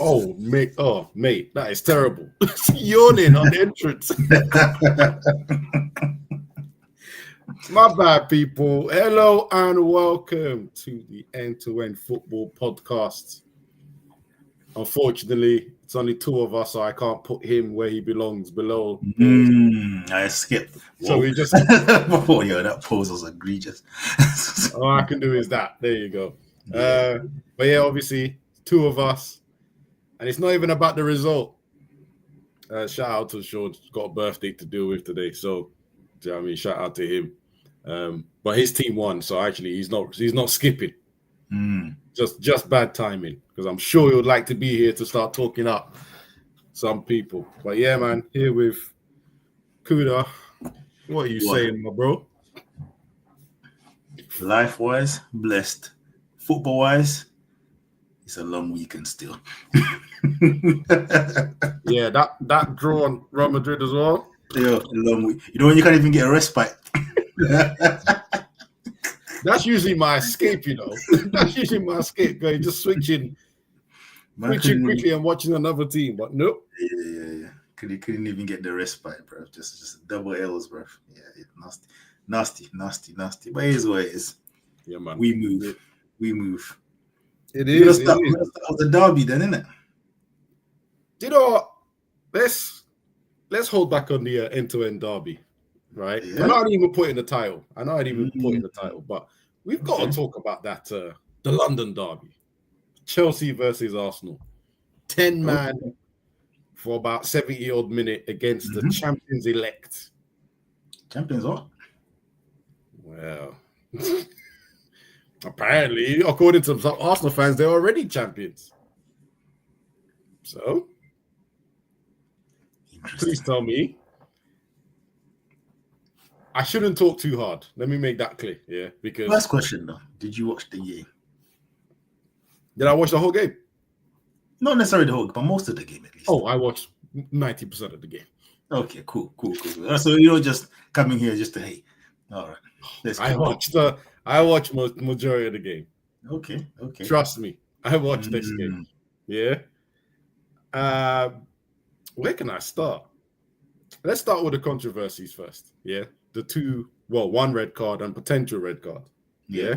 Mate, that is terrible. Yawning on the entrance. My bad, people. Hello and welcome to the End2End Football Podcast. Unfortunately, it's only two of us, so I can't put him where he belongs below. I skipped. So we just... Oh, yeah, that pose was egregious. All I can do is that. There you go. But yeah, obviously, two of us. And it's not even about the result. Shout out to Sean. He's got a birthday to deal with today. So, do you know what I mean? Shout out to him. But his team won. So, actually, he's not skipping. Just bad timing. Because I'm sure he would like to be here to start talking up some people. But yeah, man, here with Kuda. What are you saying, my bro? Life-wise, blessed. Football-wise, it's a long weekend still. Yeah, that draw on Real Madrid as well. Yeah, a long week. You know when you can't even get a respite. That's usually my escape, you know. That's usually my escape, going just switching quickly and watching another team. But nope. Yeah. Couldn't even get the respite, bro. Just double L's, bro. Yeah, nasty. But it is what it is. Yeah, man. We move. It is. Let's start with the derby, then, isn't it? You know, let's hold back on the end-to-end derby, right? Yeah. I'm not even putting the title. I know I didn't even put in the title, but we've got to talk about that. The London derby, Chelsea versus Arsenal, 10-man for about 70-odd minute against the champions elect. Champions what? Well, apparently, according to some Arsenal fans, they're already champions. So, please tell me. I shouldn't talk too hard. Let me make that clear. Yeah, because first question though, did you watch the game? Did I watch the whole game? Not necessarily the whole, but most of the game at least. Oh, I watched 90% of the game. Okay, cool. So you're just coming here just to hate. All right. I watched majority of the game. Okay. Trust me, I watched this game. Yeah. Where can I start? Let's start with the controversies first. Yeah. One red card and potential red card. Yeah.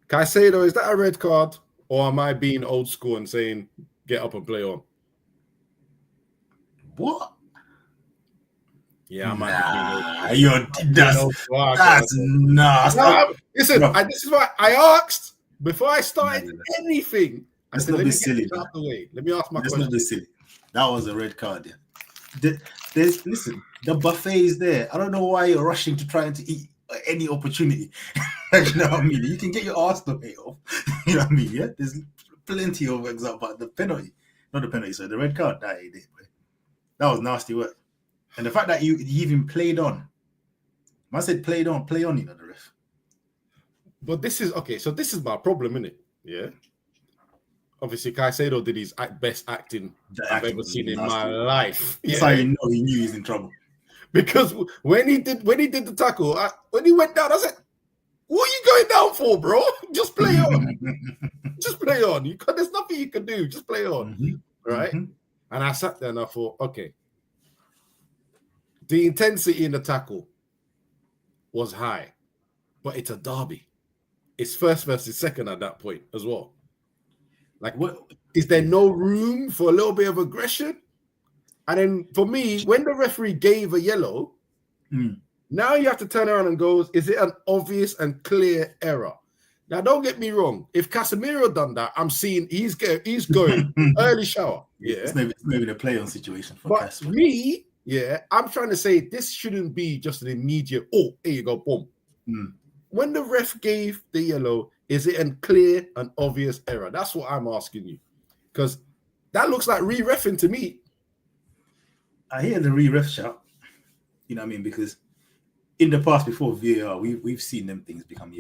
Caicedo, is that a red card, or am I being old school and saying get up and play on? What? Yeah, I might be that's nasty. No, listen, this is why I asked before I started anything. Let's not be silly. Out the way. Let me ask my question. Let's not be silly. That was a red card. Yeah. Listen, the buffet is there. I don't know why you're rushing to trying to eat any opportunity. You know what I mean? You can get your arse to pay off. You know what I mean? Yeah, there's plenty of examples. But the penalty, not the penalty, so the red card. That was nasty work. And the fact that you even played on. I said play on, you know, the ref. But this is okay. So this is my problem, isn't it? Yeah. Obviously, Caicedo did his best acting I've ever seen in my life. That's how you know he knew he was in trouble. Because when he did the tackle, when he went down, I said, "What are you going down for, bro? Just play on. Just play on. There's nothing you can do. Just play on, right?" And I sat there and I thought, okay, the intensity in the tackle was high, but it's a derby. It's first versus second at that point as well. Like, is there no room for a little bit of aggression? And then for me, when the referee gave a yellow, now you have to turn around and go, is it an obvious and clear error? Now, don't get me wrong. If Casemiro done that, I'm seeing he's going early shower. Yeah, it's maybe the play-on situation for Casemiro. But me, I'm trying to say this shouldn't be just an immediate, here you go, boom. When the ref gave the yellow, is it a clear and obvious error? That's what I'm asking you. Because that looks like re-reffing to me. I hear the re-ref shout. You know what I mean? Because in the past, before VAR, we've seen them things become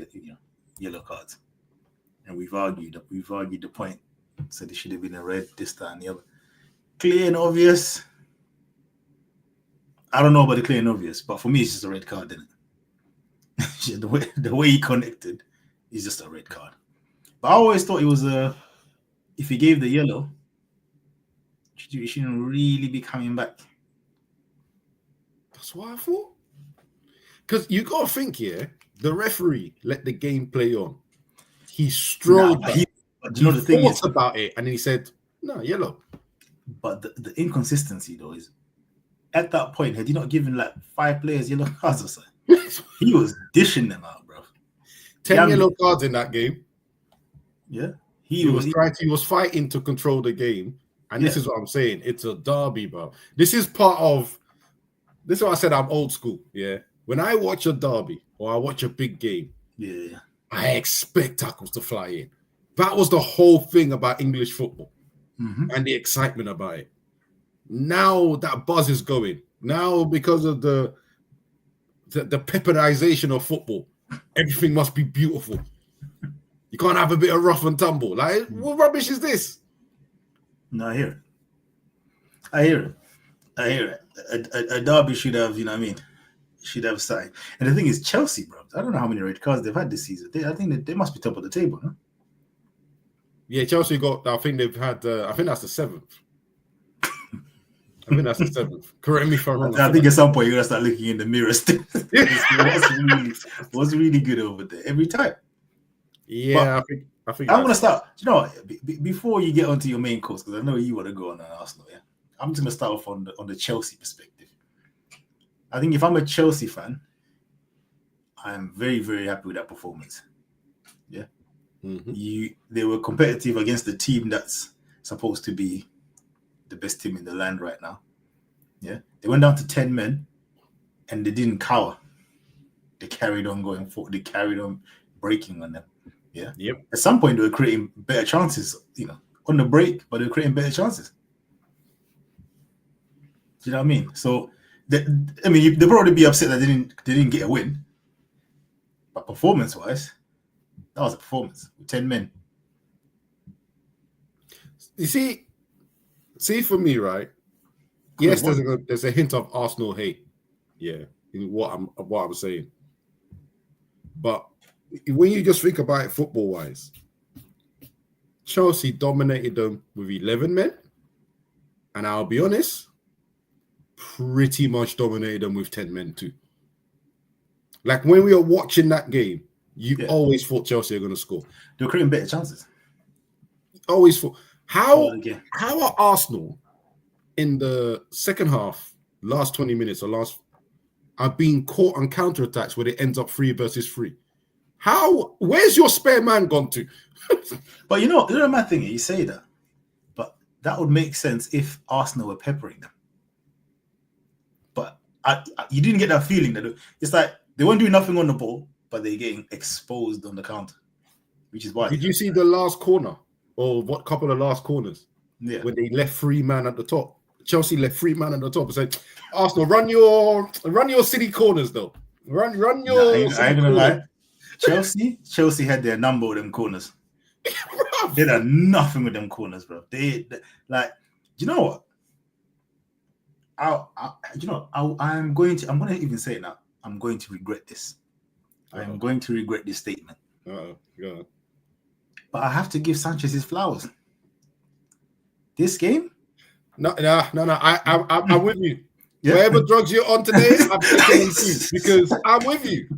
yellow cards. And we've argued the point. So they should have been a red, this, that, and the other. Clear and obvious. I don't know about the clear and obvious, but for me, it's just a red card, isn't it? The way he connected is just a red card. But I always thought it was a if he gave the yellow, he shouldn't really be coming back. That's what I thought. Because you got to think here, the referee let the game play on. He strode back. He The thing thought about it, and then he said, no, yellow. But the inconsistency, though, is at that point, had he not given like 5 players yellow cards or something? He was dishing them out, bro. 10 yellow cards in that game. Yeah. He was fighting to control the game. And this is what I'm saying. It's a derby, bro. This is why I said I'm old school. Yeah. When I watch a derby or I watch a big game, I expect tackles to fly in. That was the whole thing about English football and the excitement about it. Now that buzz is going. Now, because of the pepperization of football, everything must be beautiful. You can't have a bit of rough and tumble. Like, what rubbish is this? No, I hear it. A derby should have, you know what I mean? Should have signed. And the thing is, Chelsea, bro, I don't know how many red cards they've had this season. I think they must be top of the table, no? Yeah, Chelsea I think they've had, I think that's the 7th. I think that's the 7th. Correct me if I'm wrong. I think at some point you're going to start looking in the mirror still. what's really good over there every time. Yeah, but I think I'm going to start, you know, before you get onto your main course, because I know you want to go on Arsenal, yeah? I'm just going to start off on the Chelsea perspective. I think if I'm a Chelsea fan, I'm very, very happy with that performance. Yeah. They were competitive against the team that's supposed to be the best team in the land right now. Yeah. They went down to 10 men and they didn't cower. They carried on going forward. They carried on breaking on them. Yeah. Yep. At some point, they were creating better chances, you know, on the break, but they were creating better chances. Do you know what I mean? So, they probably be upset that they didn't get a win. But performance-wise, that was a performance with 10 men. You see for me, right? Yes, there's a hint of Arsenal hate. Yeah, in what I'm saying. But when you just think about it football-wise, Chelsea dominated them with 11 men. And I'll be honest, pretty much dominated them with 10 men too. Like when we were watching that game, you always thought Chelsea are going to score. They were creating better chances. Always thought. How are Arsenal in the second half, last 20 minutes are being caught on counterattacks where it ends up 3 versus 3? Where's your spare man gone to? But you know my thing, you say that, but that would make sense if Arsenal were peppering them. But you didn't get that feeling that it's like they weren't doing nothing on the ball, but they're getting exposed on the counter, which is why. Did you see the last corner or what couple of last corners? Yeah, when they left 3 man at the top. Chelsea left 3 man at the top and said, Arsenal, run your city corners though. Run your. I ain't gonna lie. Chelsea had their number with them corners. They had nothing with them corners, bro. They like, you know what? I'm going to even say it now. I'm going to regret this. I'm going to regret this statement. Go on. But I have to give Sanchez his flowers. This game? No. I'm with you. Yeah. Whatever drugs you're on today, I'm taking them too because I'm with you.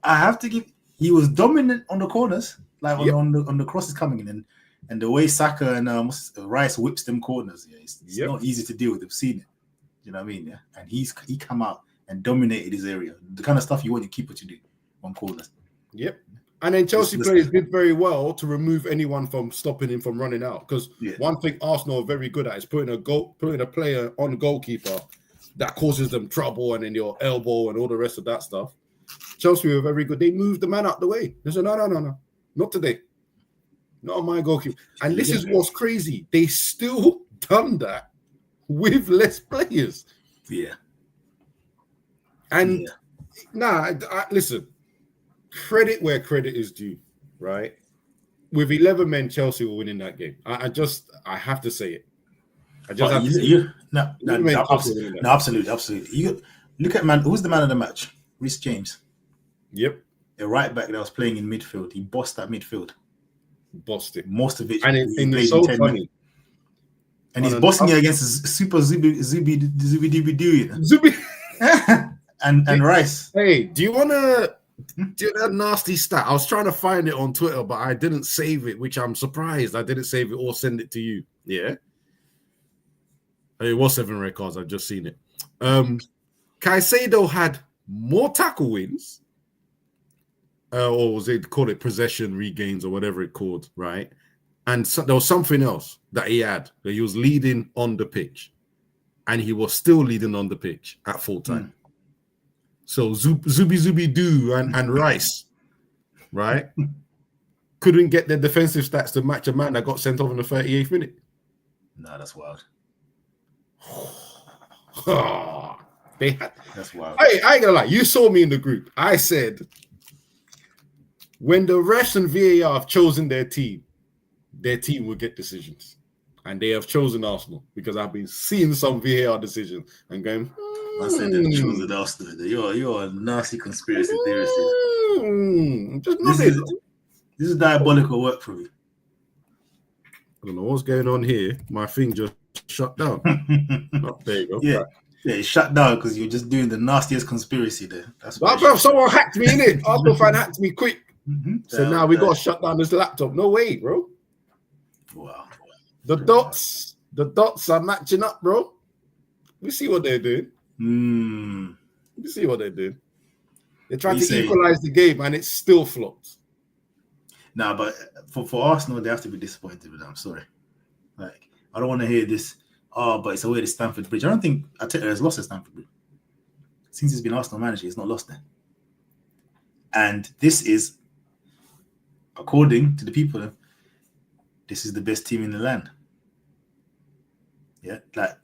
I have to give. He was dominant on the corners, like on the crosses coming in, and the way Saka and Rice whips them corners. Yeah, it's not easy to deal with. They've seen it. You know what I mean? Yeah, and he come out and dominated his area. The kind of stuff you want your keeper to do on corners. Yep. And then Chelsea players did very well to remove anyone from stopping him from running out. Because one thing Arsenal are very good at is putting a player on the goalkeeper that causes them trouble and then your elbow and all the rest of that stuff. Chelsea were very good. They moved the man out the way. They said, no, not today. Not on my goalkeeper. And this is what's crazy. They still done that with less players. Yeah. And listen. Credit where credit is due, right? With 11 men, Chelsea were winning that game. I have to say it. Absolutely. You look at who's the man of the match? Reece James. Yep. A right back that was playing in midfield. He bossed that midfield. bossed it. Most of it, And it's so funny. And he's bossing you against Super Zubi Zubi. and Rice. Hey, do you want to do that nasty stat? I was trying to find it on Twitter, but I didn't save it, which I'm surprised I didn't save it or send it to you. Yeah. It was 7 red cards. I've just seen it. Caicedo had more tackle wins, or was it call it possession regains or whatever it called, right? And so, there was something else that he had, that he was leading on the pitch, and he was still leading on the pitch at full time. So Zubi Doo and Rice, right, couldn't get their defensive stats to match a man that got sent off in the 38th minute. No, that's wild. That's wild. I ain't gonna lie. You saw me in the group. I said, when the refs and VAR have chosen their team will get decisions. And they have chosen Arsenal, because I've been seeing some VAR decisions and going, I said they chosen Arsenal. You're a nasty conspiracy theorist. This is diabolical work for me. I don't know what's going on here. My thing just shut down. There you go. Yeah, it shut down because you're just doing the nastiest conspiracy there. That's why. Bro, someone hacked me in it. Arsenal fan hacked me quick. So now we got to shut down this laptop. No way, bro. Wow. The dots are matching up, bro. We see what they're doing. We see what they're doing. They're trying to equalize the game, and it's still flopped. Nah, but for Arsenal, they have to be disappointed with that. I'm sorry. Like, I don't want to hear this. Oh, but it's away to Stamford Bridge. I don't think Arteta has lost at Stamford Bridge. Since he's been Arsenal manager, he's not lost there. And this is, according to the people, this is the best team in the land. Yeah, like,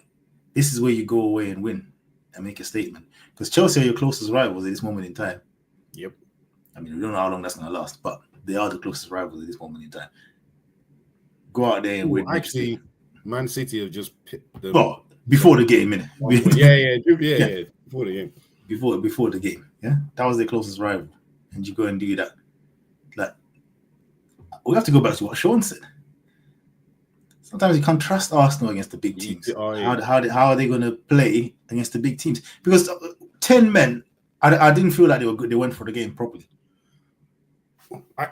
this is where you go away and win and make a statement. Because Chelsea are your closest rivals at this moment in time. Yep. I mean, we don't know how long that's going to last, but they are the closest rivals at this moment in time. Go out there and win. Actually, Man City have just picked them. Well, before the game, innit? Yeah. Before the game. Before the game, yeah? That was their closest rival. And you go and do that. Like, we have to go back to what Sean said. Sometimes you can't trust Arsenal against the big teams. How are they going to play against the big teams? Because 10 men, I didn't feel like they were good. They went for the game properly.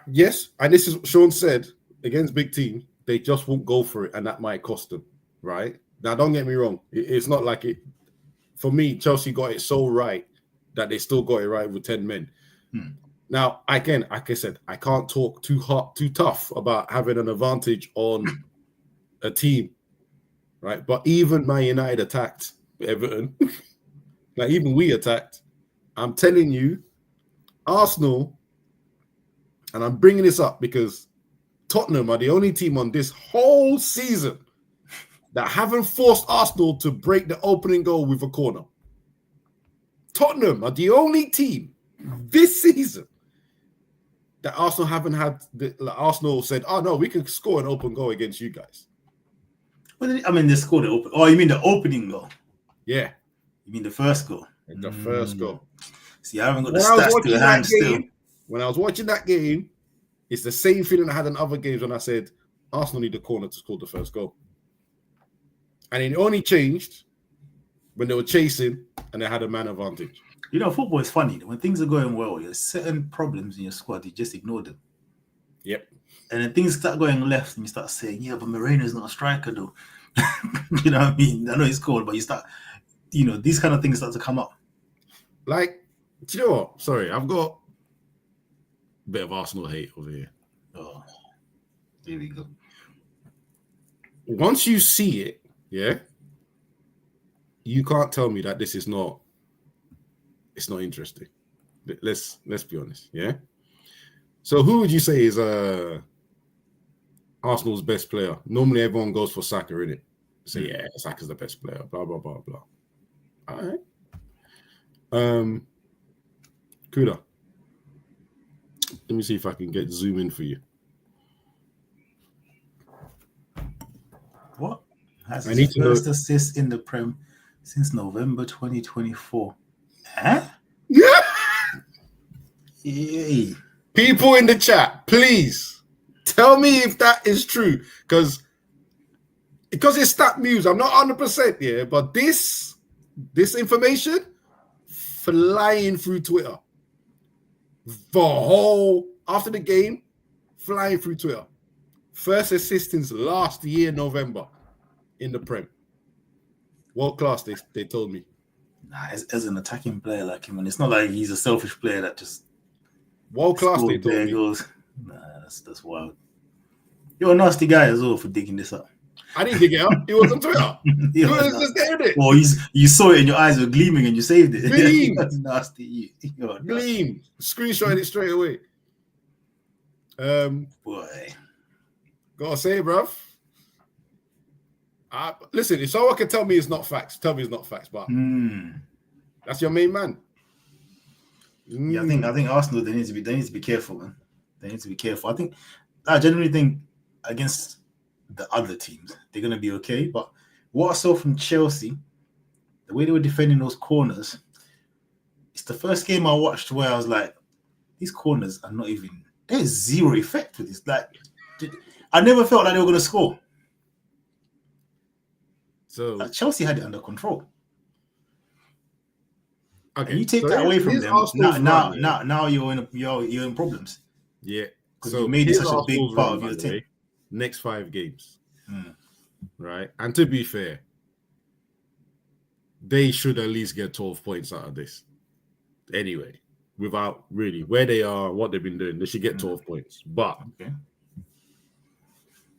Yes, and this is what Sean said, against big teams, they just won't go for it, and that might cost them, right? Now, don't get me wrong. It's not like it. For me, Chelsea got it so right that they still got it right with 10 men. Now, again, like I said, I can't talk too tough about having an advantage on a team, right? But even Man United attacked Everton. Like, even we attacked. I'm telling you, Arsenal, and I'm bringing this up because Tottenham are the only team on this whole season that haven't forced Arsenal to break the opening goal with a corner. Tottenham are the only team this season that Arsenal haven't had. Arsenal said, "Oh no, we can score an open goal against you guys." Well, I mean, they scored the open. Oh, you mean the opening goal? Yeah, you mean the first goal? The first goal. See, I haven't got the stats to hand still. When I was watching that game, it's the same feeling I had in other games when I said Arsenal need a corner to score the first goal. And it only changed when they were chasing and they had a man advantage. You know, football is funny. When things are going well, there's certain problems in your squad, you just ignore them. Yep. And then things start going left and you start saying, yeah, but Moreno's not a striker though. You know what I mean? I know he's cold, but you start, these kind of things start to come up. Like, do you know what? Sorry, I've got a bit of Arsenal hate over here. Oh, there we go. Once you see it, yeah, you can't tell me that it's not interesting. Let's be honest, yeah? So who would you say is Arsenal's best player? Normally everyone goes for Saka, innit? Say, yeah, Saka's the best player, blah, blah, blah, blah. All right. Kuda. Let me see if I can get zoom in for you. What? Has his first assist in the Prem since November 2024. Huh? Yeah. Yay. People in the chat, please Tell me if that is true, because it's stat news. I'm not 100% yeah, but this information flying through Twitter after the game, flying through Twitter. First assist since last year November in the Prem. World class, they told me. Nah, as an attacking player like him, and it's not like he's a selfish player that just world class. They told me. Goals. Nah, that's wild. You're a nasty guy as well for digging this up. I didn't dig it up. It was on Twitter. You was just there, it. Well, you saw it and your eyes were gleaming and you saved it. Gleam. That's nasty. Gleam. Screenshot it straight away. Boy. Gotta say, bruv. Listen, if someone can tell me it's not facts, tell me it's not facts. But that's your main man. Yeah, I think Arsenal they need to be careful, man. They need to be careful. I genuinely think against the other teams they're gonna be okay. But what I saw from Chelsea, the way they were defending those corners, it's the first game I watched where I was like, these corners are not even. There's zero effect with this. Like, I never felt like they were gonna score. So Chelsea had it under control. Okay, and you take that away from them. Now you're in problems. Yeah, because you made it such a big part of your team. Next 5 games, right? And to be fair, they should at least get 12 points out of this. Anyway, without really where they are, what they've been doing, they should get 12 points. But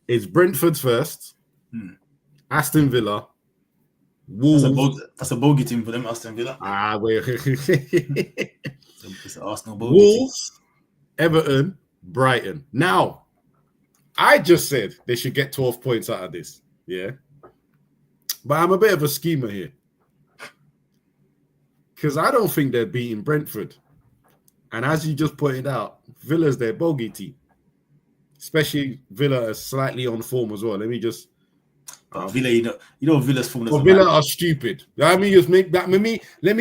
it's Brentford first. Aston Villa, Wolves. That's a bogey team for them, Aston Villa. Wait. It's an Arsenal bogey Wolves, team. Everton, Brighton. Now, I just said they should get 12 points out of this. Yeah. But I'm a bit of a schemer here. Because I don't think they're beating Brentford. And as you just pointed out, Villa's their bogey team. Especially Villa is slightly on form as well. Let me just... Villa, you know Villa's form. Villa are stupid. Let me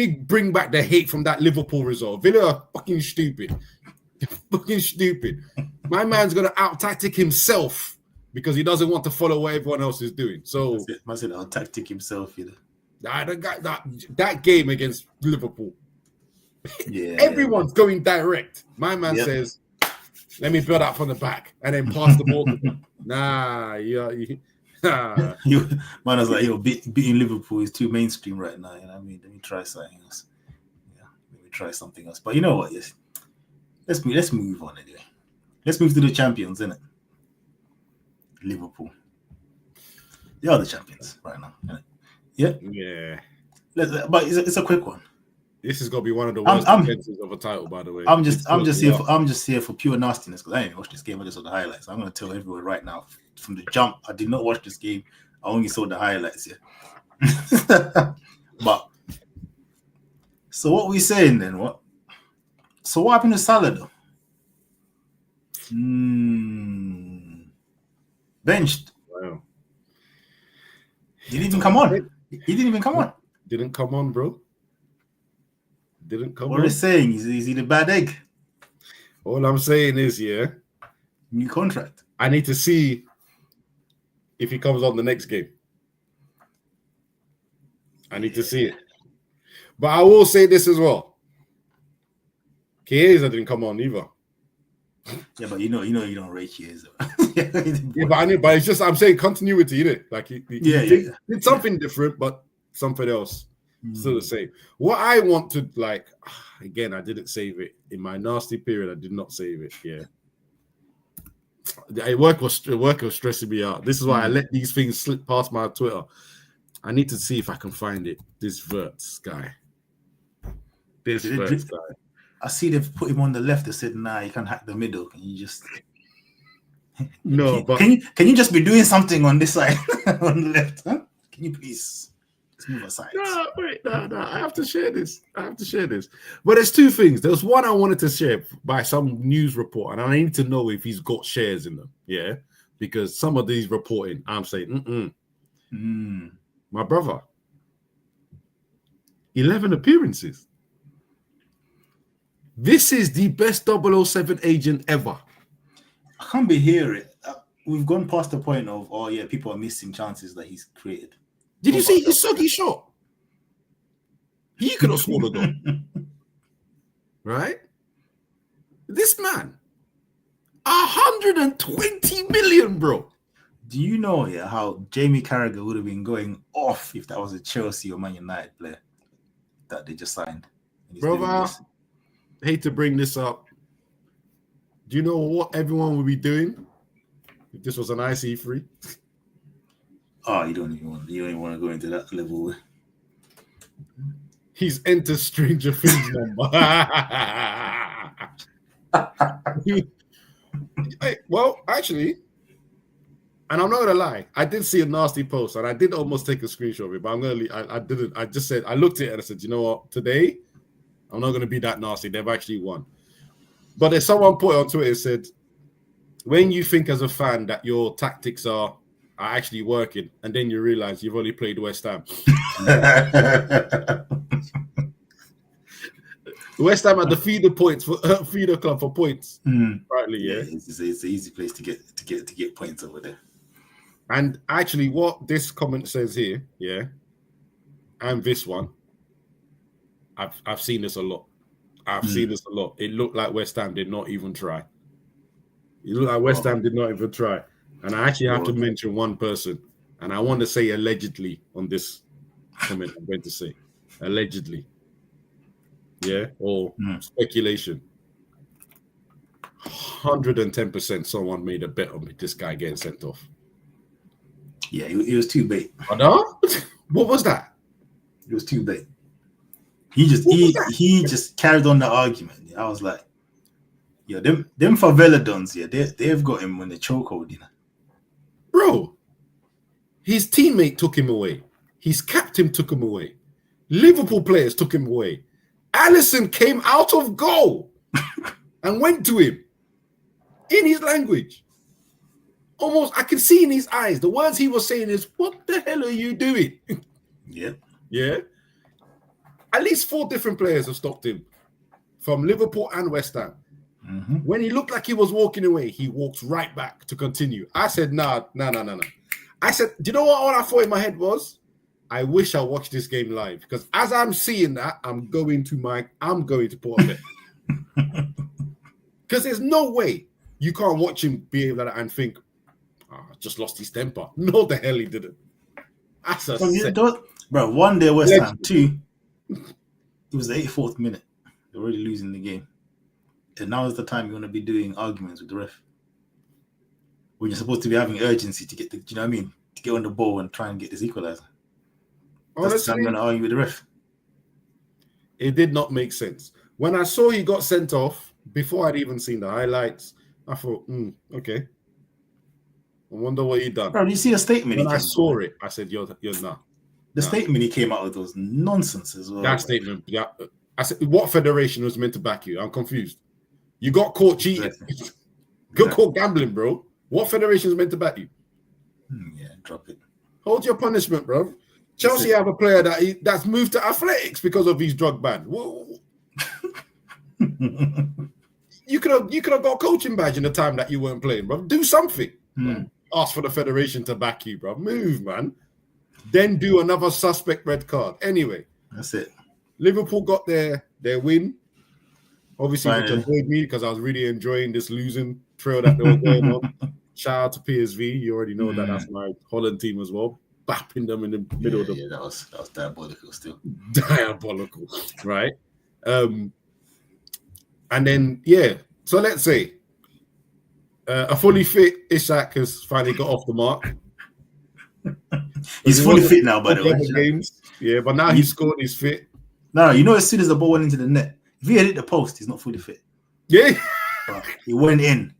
bring back the hate from that Liverpool result. Villa are fucking stupid. Fucking stupid. My man's gonna out tactic himself because he doesn't want to follow what everyone else is doing. So I said out tactic himself, that game against Liverpool. Yeah. Everyone's going direct. My man says, let me build up from the back and then pass the ball to them. Man was like, beating Liverpool is too mainstream right now. You know what I mean? Let me try something else. Let me try something else. But you know what? Yes, let's move on anyway. Let's move to the champions, innit? Liverpool. They are the champions right now, innit? Yeah. But it's a quick one. This is gonna be one of the worst defenses of a title, by the way. I'm just here for pure nastiness because I didn't watch this game. I just saw the highlights. I'm gonna tell everyone right now from the jump. I did not watch this game. I only saw the highlights. Yeah. But so what we saying then? What? So what happened to Salah though? Benched. Wow. He didn't even come on. Didn't come on, bro. Didn't come on. What are they saying? Is he the bad egg? All I'm saying is, new contract. I need to see if he comes on the next game. I need to see it. But I will say this as well. Chiesa didn't come on either. Yeah, but you know you don't rate Chiesa. but it's just I'm saying continuity, innit? Like he did something different, but something else. Still the same. What I want to again, I didn't save it in my nasty period. I did not save it. Yeah, the work was stressing me out. This is why I let these things slip past my Twitter. I need to see if I can find it. This Wirtz guy. I see they've put him on the left. They said, "Nah, you can't hack the middle. Can you just?" No, but can you just be doing something on this side on the left? Huh? Can you please? Move aside. No. I have to share this. But there's two things. There's one I wanted to share by some news report, and I need to know if he's got shares in them. Yeah, because some of these reporting, I'm saying, my brother, 11 appearances. This is the best 007 agent ever. I can't be hearing it. We've gone past the point of, oh yeah, people are missing chances that he's created. Did you see his soggy shot? He could have scored a goal. Right? This man, 120 million, bro. Do you know how Jamie Carragher would have been going off if that was a Chelsea or Man United player that they just signed? Brother, hate to bring this up. Do you know what everyone would be doing if this was an IC3? Oh, you don't even want to go into that level. He's entered Stranger Things number. Well, actually, and I'm not gonna lie, I did see a nasty post, and I did almost take a screenshot of it, but I didn't. I just said I looked at it and I said, you know what? Today, I'm not gonna be that nasty. They've actually won. But there's someone put it on Twitter and said, when you think as a fan that your tactics are actually working, and then you realize you've only played West Ham. West Ham at the feeder club for points. Rightly, yeah. It's an easy place to get points over there. And actually, what this comment says here, yeah, and this one, I've seen this a lot. Seen this a lot. It looked like West Ham did not even try. It looked like West Ham did not even try. And I actually have to mention one person, and I want to say allegedly on this comment I'm going to say. Allegedly. Yeah, or speculation. 110% someone made a bet on this guy getting sent off. Yeah, it was too bait. Oh, no? What was that? It was too bait. He just carried on the argument. I was like, yeah, them favela dons, they've got him on the chokehold, Bro, his teammate took him away. His captain took him away. Liverpool players took him away. Alisson came out of goal and went to him in his language. Almost, I can see in his eyes, the words he was saying is, what the hell are you doing? Yeah. Yeah. At least 4 different players have stopped him from Liverpool and West Ham. When he looked like he was walking away, he walked right back to continue. I said, nah. I said, do you know what all I thought in my head was? I wish I watched this game live, because as I'm seeing that, I'm going to put on it. Because there's no way you can't watch him behave like that and think, just lost his temper. No, the hell he didn't. That's bro, 1 day West Ham, 2, it was the 84th minute. They're already losing the game. And now is the time you want to be doing arguments with the ref. When you're supposed to be having urgency to get to get on the ball and try and get this equalizer. That's the time you're going to argue with the ref. It did not make sense. When I saw he got sent off, before I'd even seen the highlights, I thought, okay. I wonder what he done. Bro, you see a statement? When I saw it, I said, you're nah. The statement he came out with was nonsense as well. That statement, yeah. I said, what federation was meant to back you? I'm confused. You got caught cheating. Exactly. Got caught gambling, bro. What federation is meant to back you? Yeah, drop it. Hold your punishment, bro. Chelsea have a player that's moved to athletics because of his drug ban. You could have got a coaching badge in the time that you weren't playing, bro. Do something. Ask for the federation to back you, bro. Move, man. Then do another suspect red card. Anyway, that's it. Liverpool got their win. Obviously, which annoyed me because I was really enjoying this losing trail that they were going on. Shout out to PSV. You already know that that's my Holland team as well. Bapping them in the middle of the... Yeah, that was diabolical still. Diabolical, right? And then, so let's say a fully fit Isak has finally got off the mark. He's fully fit now, by the way. Games. Yeah, but now he's scored, he's fit. No, as soon as the ball went into the net, if he hit the post, he's not fully fit. Yeah. But he went in.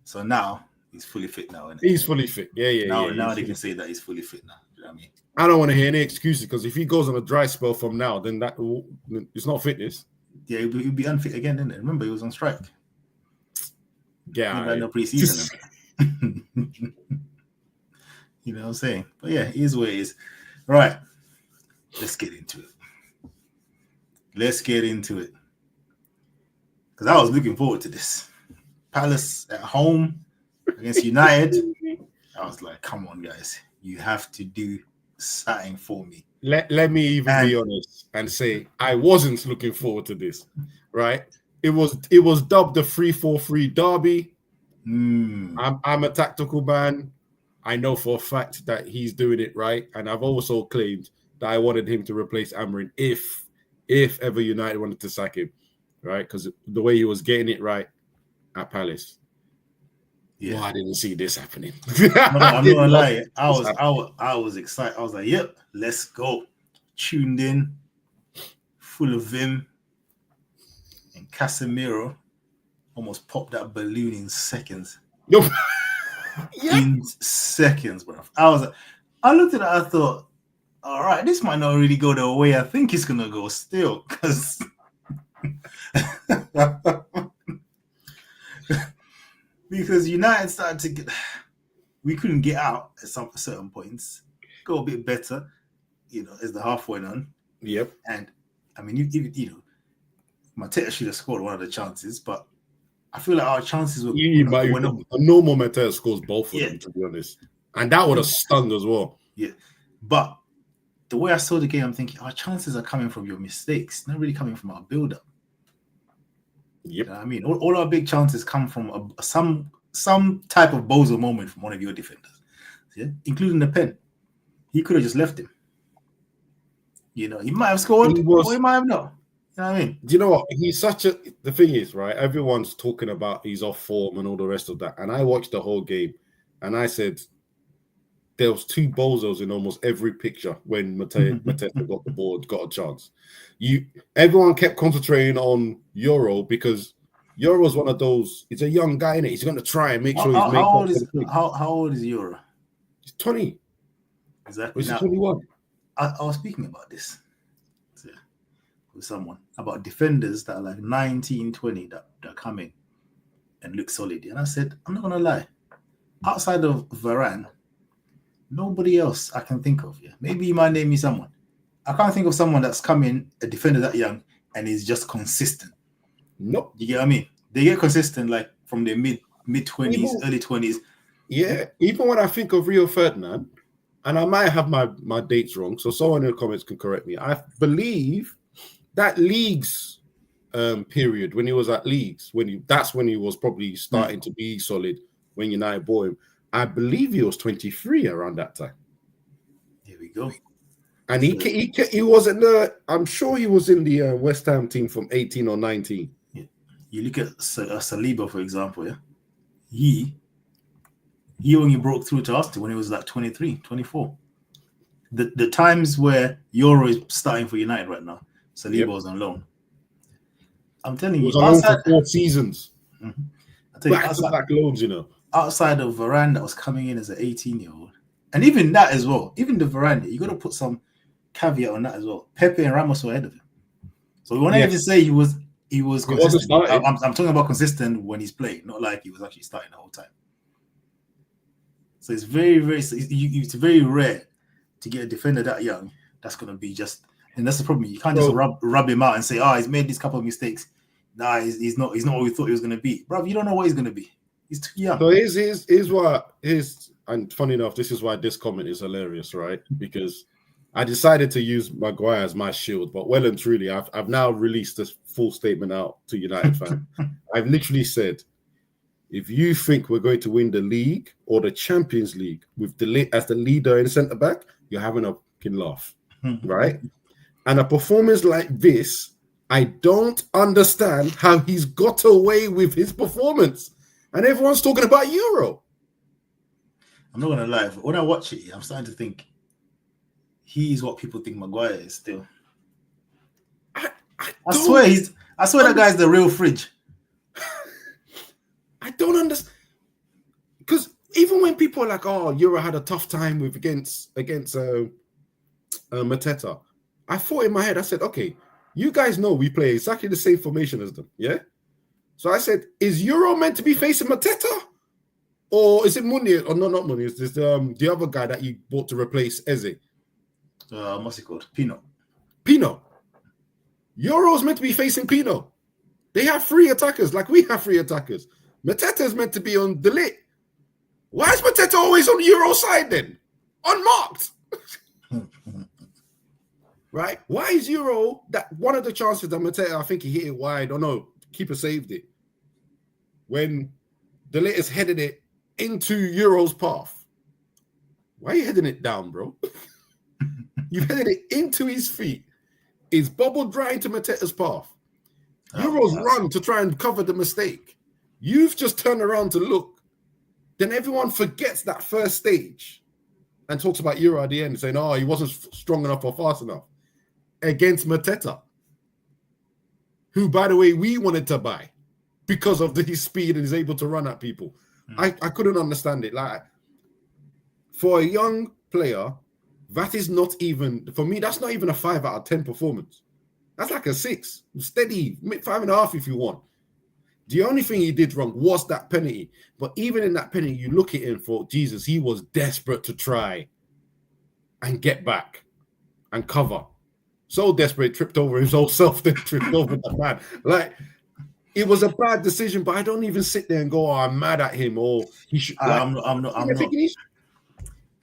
So now he's fully fit now, isn't it? He's fully fit. Yeah. Now they can say that he's fully fit now. You know what I mean? I don't want to hear any excuses, because if he goes on a dry spell from now, then it's not fitness. Yeah, he'll be unfit again, isn't it? Remember, he was on strike. Yeah. He had no preseason. You know what I'm saying? But yeah, it is what it is. Right. Let's get into it. Because I was looking forward to this. Palace at home against United, I was like, come on, guys, you have to do something for me. Let me even be honest and say I wasn't looking forward to this, right? It was dubbed the 3-4-3 derby. I'm a tactical man. I know for a fact that he's doing it right, and I've also claimed that I wanted him to replace Amarin if ever United wanted to sack him, right? Because the way he was getting it right at Palace. Yeah, well, I didn't see this happening. I'm not gonna lie. I was excited. I was like, "Yep, let's go." Tuned in, full of vim, and Casemiro almost popped that balloon in seconds. Yeah. In seconds, bro. I looked at it. I thought, all right, this might not really go the way I think it's gonna go. Still, because. Because United started to get, we couldn't get out at some certain points. Go a bit better, as the half went on. Yep. And I mean, Mateta should have scored one of the chances, but I feel like our chances were. A normal Mateta scores both of them, to be honest, and that would have stung as well. Yeah, but the way I saw the game, I'm thinking our chances are coming from your mistakes, not really coming from our build-up. Yep. You know what I mean, all our big chances come from some type of bozo moment from one of your defenders, including the pen. He could have just left him. He might have scored, or he might have not. You know what I mean? Do you know what? He's such a. The thing is, right? Everyone's talking about he's off form and all the rest of that, and I watched the whole game, and I said there was two bozos in almost every picture when Mateta got the ball, got a chance. Everyone kept concentrating on Euro because Euro's one of those. He's a young guy, innit? He's going to try and make sure he's making. How old is Euro? He's 20. Exactly. He's 21. I was speaking about this with someone about defenders that are like 19, 20 that come in and look solid. And I said, I'm not going to lie. Outside of Varane, nobody else I can think of. Yeah, maybe you might name me someone. I can't think of someone that's come in, a defender that young, and is just consistent. Nope. You get what I mean? They get consistent like from their mid 20s, early 20s. Yeah. Even when I think of Rio Ferdinand, and I might have my dates wrong, so someone in the comments can correct me. I believe that Leagues period when he was at Leagues, that's when he was probably starting to be solid when United bought him. I believe he was 23 around that time. Here we go. And he wasn't the. I'm sure he was in the West Ham team from 18 or 19. Yeah. You look at Saliba, for example. Yeah, he only broke through to us when he was like 23, 24. The times where Euro is starting for United right now, Saliba was on loan. I'm telling you, he was on loan for 4 seasons. Mm-hmm. I tell you, back loans, outside of Varane that was coming in as an 18-year-old, and even that as well, even the Varane, you got to put some caveat on that as well. Pepe and Ramos were ahead of him, so we won't even say he was consistent. I'm talking about consistent when he's playing, not like he was actually starting the whole time. So it's very, very, it's very rare to get a defender that young that's going to be just, and that's the problem. You can't just rub him out and say, he's made this couple of mistakes. Nah, he's not what we thought he was going to be. Bro, you don't know what he's going to be. He's too young. So here's why, and funny enough, this is why this comment is hilarious, right? Because I decided to use Maguire as my shield, but well and truly, I've now released this full statement out to United fans. I've literally said, if you think we're going to win the league or the Champions League with as the leader in centre back, you're having a fucking laugh, right? And a performance like this, I don't understand how he's got away with his performance. And everyone's talking about Euro. I'm not going to lie. When I watch it, I'm starting to think he is what people think Maguire is still. I swear that guy's the real fridge. I don't understand. Because even when people are like, Euro had a tough time against Mateta, I thought in my head, I said, okay, you guys know we play exactly the same formation as them, yeah? So I said, is Euro meant to be facing Mateta? Or is it Muniz? Or no, not Muniz. There's the other guy that you bought to replace Eze. What's it called? Pino. Euro's meant to be facing Pino. They have 3 attackers, like we have 3 attackers. Mateta is meant to be on the lit. Why is Mateta always on the Euro side then? Unmarked. Right? Why is Euro that one of the chances that Mateta, I think he hit it wide, or no, keeper saved it. When the latest headed it into Euro's path. Why are you heading it down, bro? You headed it into his feet. It's bubble dry into Mateta's path. Euro's run to try and cover the mistake. You've just turned around to look. Then everyone forgets that first stage and talks about Euro at the end, saying, oh, he wasn't strong enough or fast enough. Against Mateta, who, by the way, we wanted to buy because of his speed and is able to run at people. I couldn't understand it. Like, for a young player, that is not even, for me, that's not even a 5 out of 10 performance. That's like a 6. Steady, 5.5 if you want. The only thing he did wrong was that penalty. But even in that penalty, you look at him for, Jesus, he was desperate to try and get back and cover. So desperate, tripped over his own self, then tripped over the man. Like, it was a bad decision, but I don't even sit there and go, oh, I'm mad at him, or he should. Like, I'm not.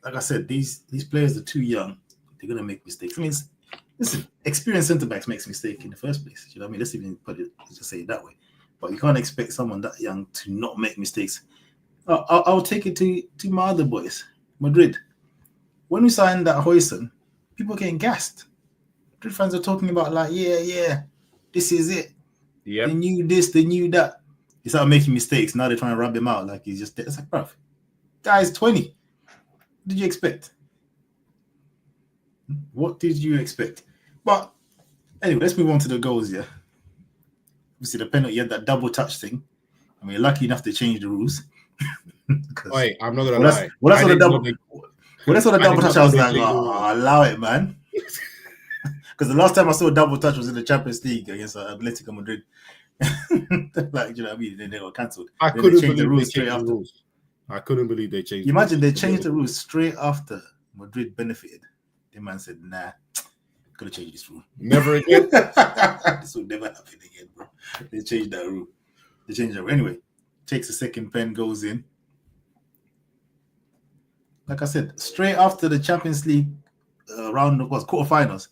Like I said, these players are too young. They're gonna make mistakes. I mean, listen, experienced centre backs makes mistakes in the first place. You know what I mean? Let's even put it, just say it that way. But you can't expect someone that young to not make mistakes. I'll take it to my other boys, Madrid. When we signed that Højlund, people getting gassed. Madrid fans are talking about like, yeah, this is it. Yeah, they knew this, they knew that. He started making mistakes. Now they're trying to rub him out like he's just dead. It's like, bruv, guy's 20. What did you expect? What did you expect? But anyway, let's move on to the goals, yeah. Obviously, the penalty, you had that double touch thing. I mean, lucky enough to change the rules. Wait, I'm not going to lie. That's what the double touch, I was like, allow it, man. Because the last time I saw a double touch was in the Champions League against Atletico Madrid. Like, you know what I mean? Then they got cancelled. I couldn't believe the rules straight after. I couldn't believe they changed. Imagine they changed the rules straight after Madrid benefited. The man said, "Nah, gotta change this rule. Never again. This will never happen again, bro." They changed that rule. Anyway, takes a second pen, goes in. Like I said, straight after the Champions League round of quarterfinals.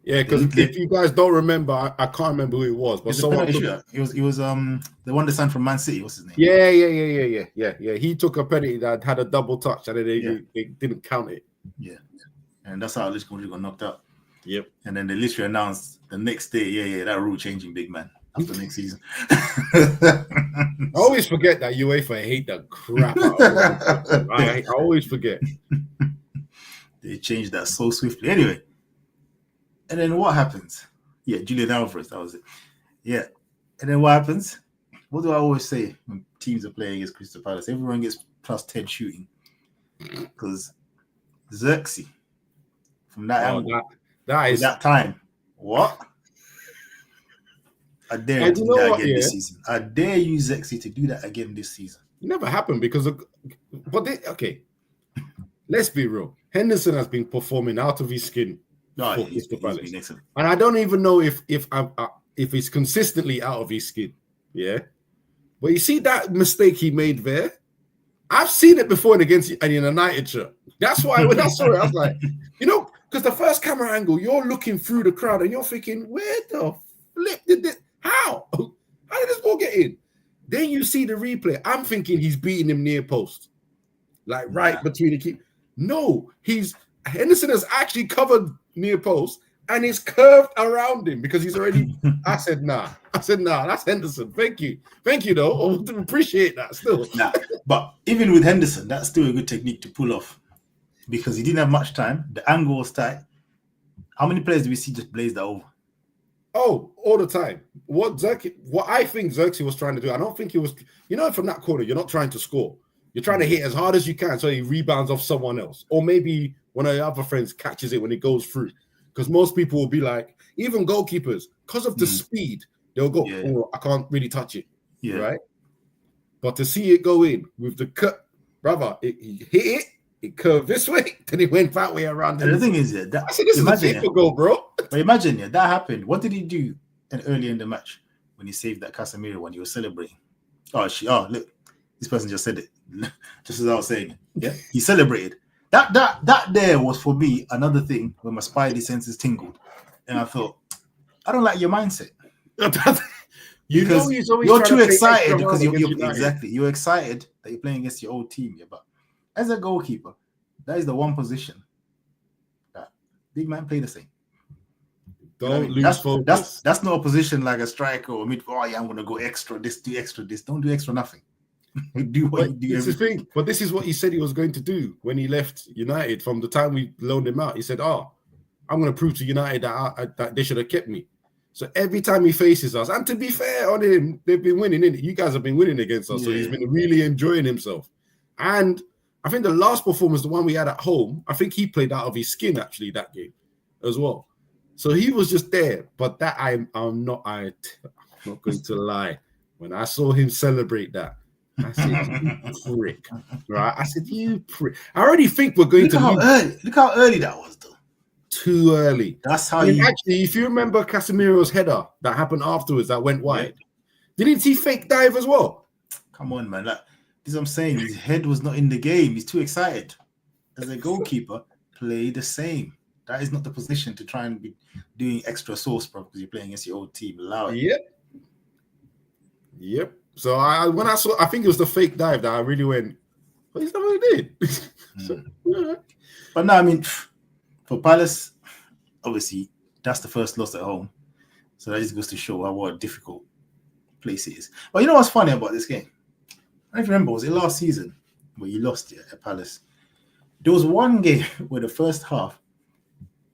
Yeah, because if you guys don't remember, I can't remember who it was, but someone it was the one that signed from Man City. What's his name? Yeah. He took a penalty that had a double touch, and they didn't count it. Yeah, and that's how Atletico Madrid got knocked out. Yep. And then they literally announced the next day, that rule changing, big man, after next season. I always forget that UEFA hate the crap out of it. I always forget. They changed that so swiftly. Anyway. And then what happens? Yeah, Julian Alvarez, that was it. Yeah. And then what happens? What do I always say when teams are playing against Crystal Palace? Everyone gets plus 10 shooting. Because Xerxes, from that angle, that time, what? I dare you to do that again this season. I dare you, Xerxes, to do that again this season. It never happened because let's be real. Henderson has been performing out of his skin. No, he's been excellent. And I don't even know if he's consistently out of his skin. Yeah. But you see that mistake he made there? I've seen it before against an United shirt. That's why when I saw it, I was like, because the first camera angle, you're looking through the crowd and you're thinking, where the flip did this? How did this ball get in? Then you see the replay. I'm thinking he's beating him near post. Like right between the key. No, Henderson has actually covered near post and it's curved around him because he's already. I said, nah, that's Henderson. Thank you though. I appreciate that still. But even with Henderson, that's still a good technique to pull off because he didn't have much time. The angle was tight. How many players do we see just blaze that over? Oh, all the time. What I think Xerxes was trying to do, I don't think he was, from that corner, you're not trying to score. You're trying to hit as hard as you can so he rebounds off someone else. Or maybe one of the other friends catches it when it goes through. Because most people will be like, even goalkeepers, because of the speed, they'll go, oh, I can't really touch it. Yeah. Right? But to see it go in with the cut, brother, he hit it curved this way, then it went that way around. And the thing is, I said, this is a safer goal, bro. But imagine, that happened. What did he do early in the match when he saved that Casemiro when he was celebrating? Oh, look. This person just said it, just as I was saying it. Yeah, he celebrated. That there was for me another thing where my spidey senses tingled, and I thought, I don't like your mindset. You know, Because he's always you're trying too to play excited extra because hard you're against United. exactly you're excited that you're playing against your old team. Yeah, but as a goalkeeper, that is the one position that big man play the same. Don't lose focus. That's not a position like a striker or mid. Oh yeah, I'm gonna go extra this, do extra this. Don't do extra nothing. Do what you do. It's the thing. But this is what he said he was going to do when he left United. From the time we loaned him out, he said, "Oh, I'm going to prove to United that they should have kept me." So every time he faces us, and to be fair on him, they've been winning. You guys have been winning against us, so he's been really enjoying himself. And I think the last performance, the one we had at home, I think he played out of his skin actually that game as well. So he was just there. But that I'm not going to lie. When I saw him celebrate that, I said, "You prick!" Right? I said, "You prick!" I already think we're going to look how early that was, though. Too early. That's how actually, if you remember Casemiro's header that happened afterwards that went wide, didn't he fake dive as well? Come on, man. This is what I'm saying. His head was not in the game. He's too excited. As a goalkeeper, play the same. That is not the position to try and be doing extra sauce, bro, because you're playing against your old team. Allow it. Yep. So when I saw, I think it was the fake dive that I really went, "What is that what he did?" But no, I mean, for Palace, obviously, that's the first loss at home. So that just goes to show what a difficult place it is. But you know what's funny about this game? I don't remember, was it last season where you lost at Palace? There was one game where the first half,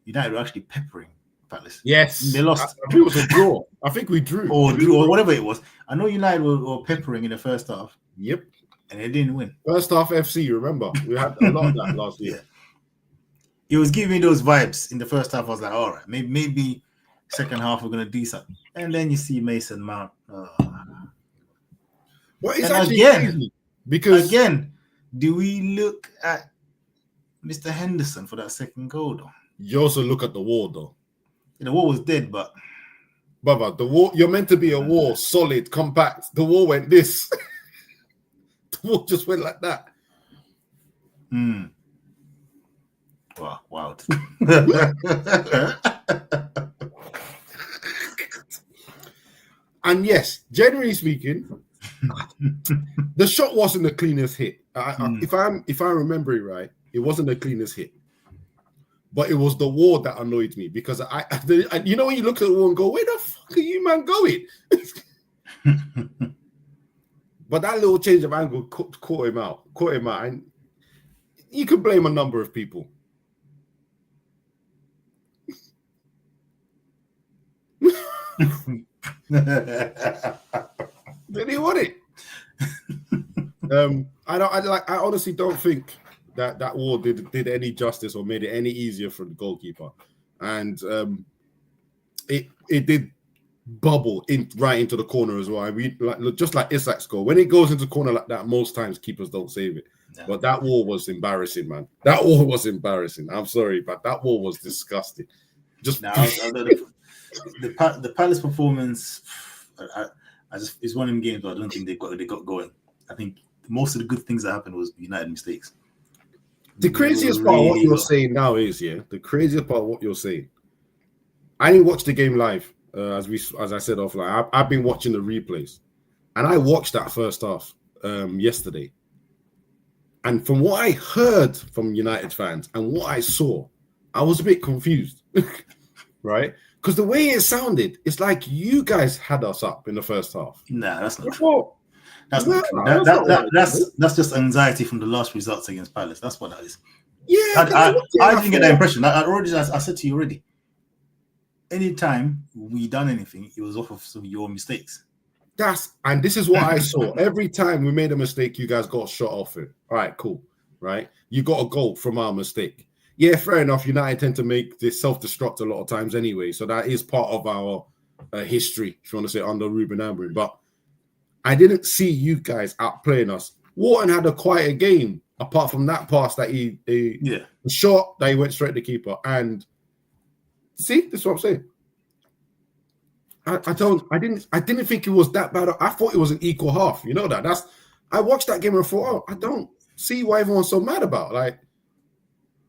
United were actually peppering Palace. Yes. They lost. I think it was a draw. I think we drew. Or drew, or whatever it was. I know United were peppering in the first half. Yep. And they didn't win. First half FC, remember? We had a lot of that last year. It was giving me those vibes in the first half. I was like, all right, maybe second half we're going to do something. And then you see Mason Mount. Well, it's actually crazy because again, do we look at Mr. Henderson for that second goal, though? You also look at the wall, though. The wall was dead, but... Brother, the wall, you're meant to be a wall, solid, compact. The wall went this. The wall just went like that. Wow. And yes, generally speaking, the shot wasn't the cleanest hit. If I remember it right, it wasn't the cleanest hit. But it was the wall that annoyed me because you know when you look at the wall and go, "Where the fuck are you, man, going?" But that little change of angle caught him out. And you could blame a number of people. Did he want it? I honestly don't think that wall did any justice or made it any easier for the goalkeeper, and it did bubble right into the corner as well. I mean, just like Isak's goal, when it goes into the corner like that, most times keepers don't save it. No. But that wall was embarrassing, man. That wall was embarrassing. I'm sorry, but that wall was disgusting. Just the Palace performance, it's one of them games where I don't think they got going. I think most of the good things that happened was United mistakes. The craziest part of what you're saying now is, the craziest part of what you're saying. I didn't watch the game live, as I said offline. I've been watching the replays, and I watched that first half yesterday. And from what I heard from United fans and what I saw, I was a bit confused, right? Because the way it sounded, it's like you guys had us up in the first half. Nah, that's not true. That's not true. That's just anxiety from the last results against Palace. That's what that is. Yeah, I didn't get that impression. I said to you already. Anytime we done anything, it was off of some of your mistakes. And this is what I saw. Every time we made a mistake, you guys got shot off it. All right, cool. Right? You got a goal from our mistake. Yeah, fair enough. United tend to make this self-destruct a lot of times anyway. So that is part of our history, if you want to say, under Ruben Amorim. But I didn't see you guys outplaying us. Wharton had a quieter game, apart from that pass that he shot, that he went straight to the keeper. And see, this is what I'm saying. I didn't think it was that bad. I thought it was an equal half. You know that. I watched that game and thought, I don't see why everyone's so mad about. Like,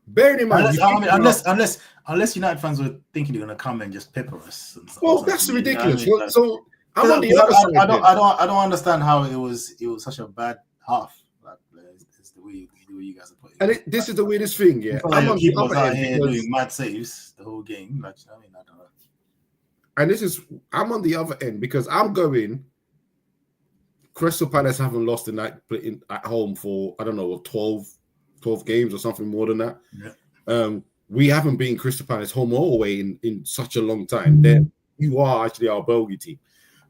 bearing in mind, unless United fans were thinking they're gonna come and just pepper us. Well, that's ridiculous. You know what I mean? So I'm on the other side. I don't understand how it was such a bad half. Like, it's the way you guys are putting it. And this is the weirdest thing, yeah. I'm on the other out here doing mad saves the whole game. Like, I mean, I don't know. And I'm on the other end because I'm going. Crystal Palace haven't lost a night at home for, I don't know, 12 games or something more than that. Yeah. We haven't been Crystal Palace home or away in such a long time. Then you are actually our bogey team,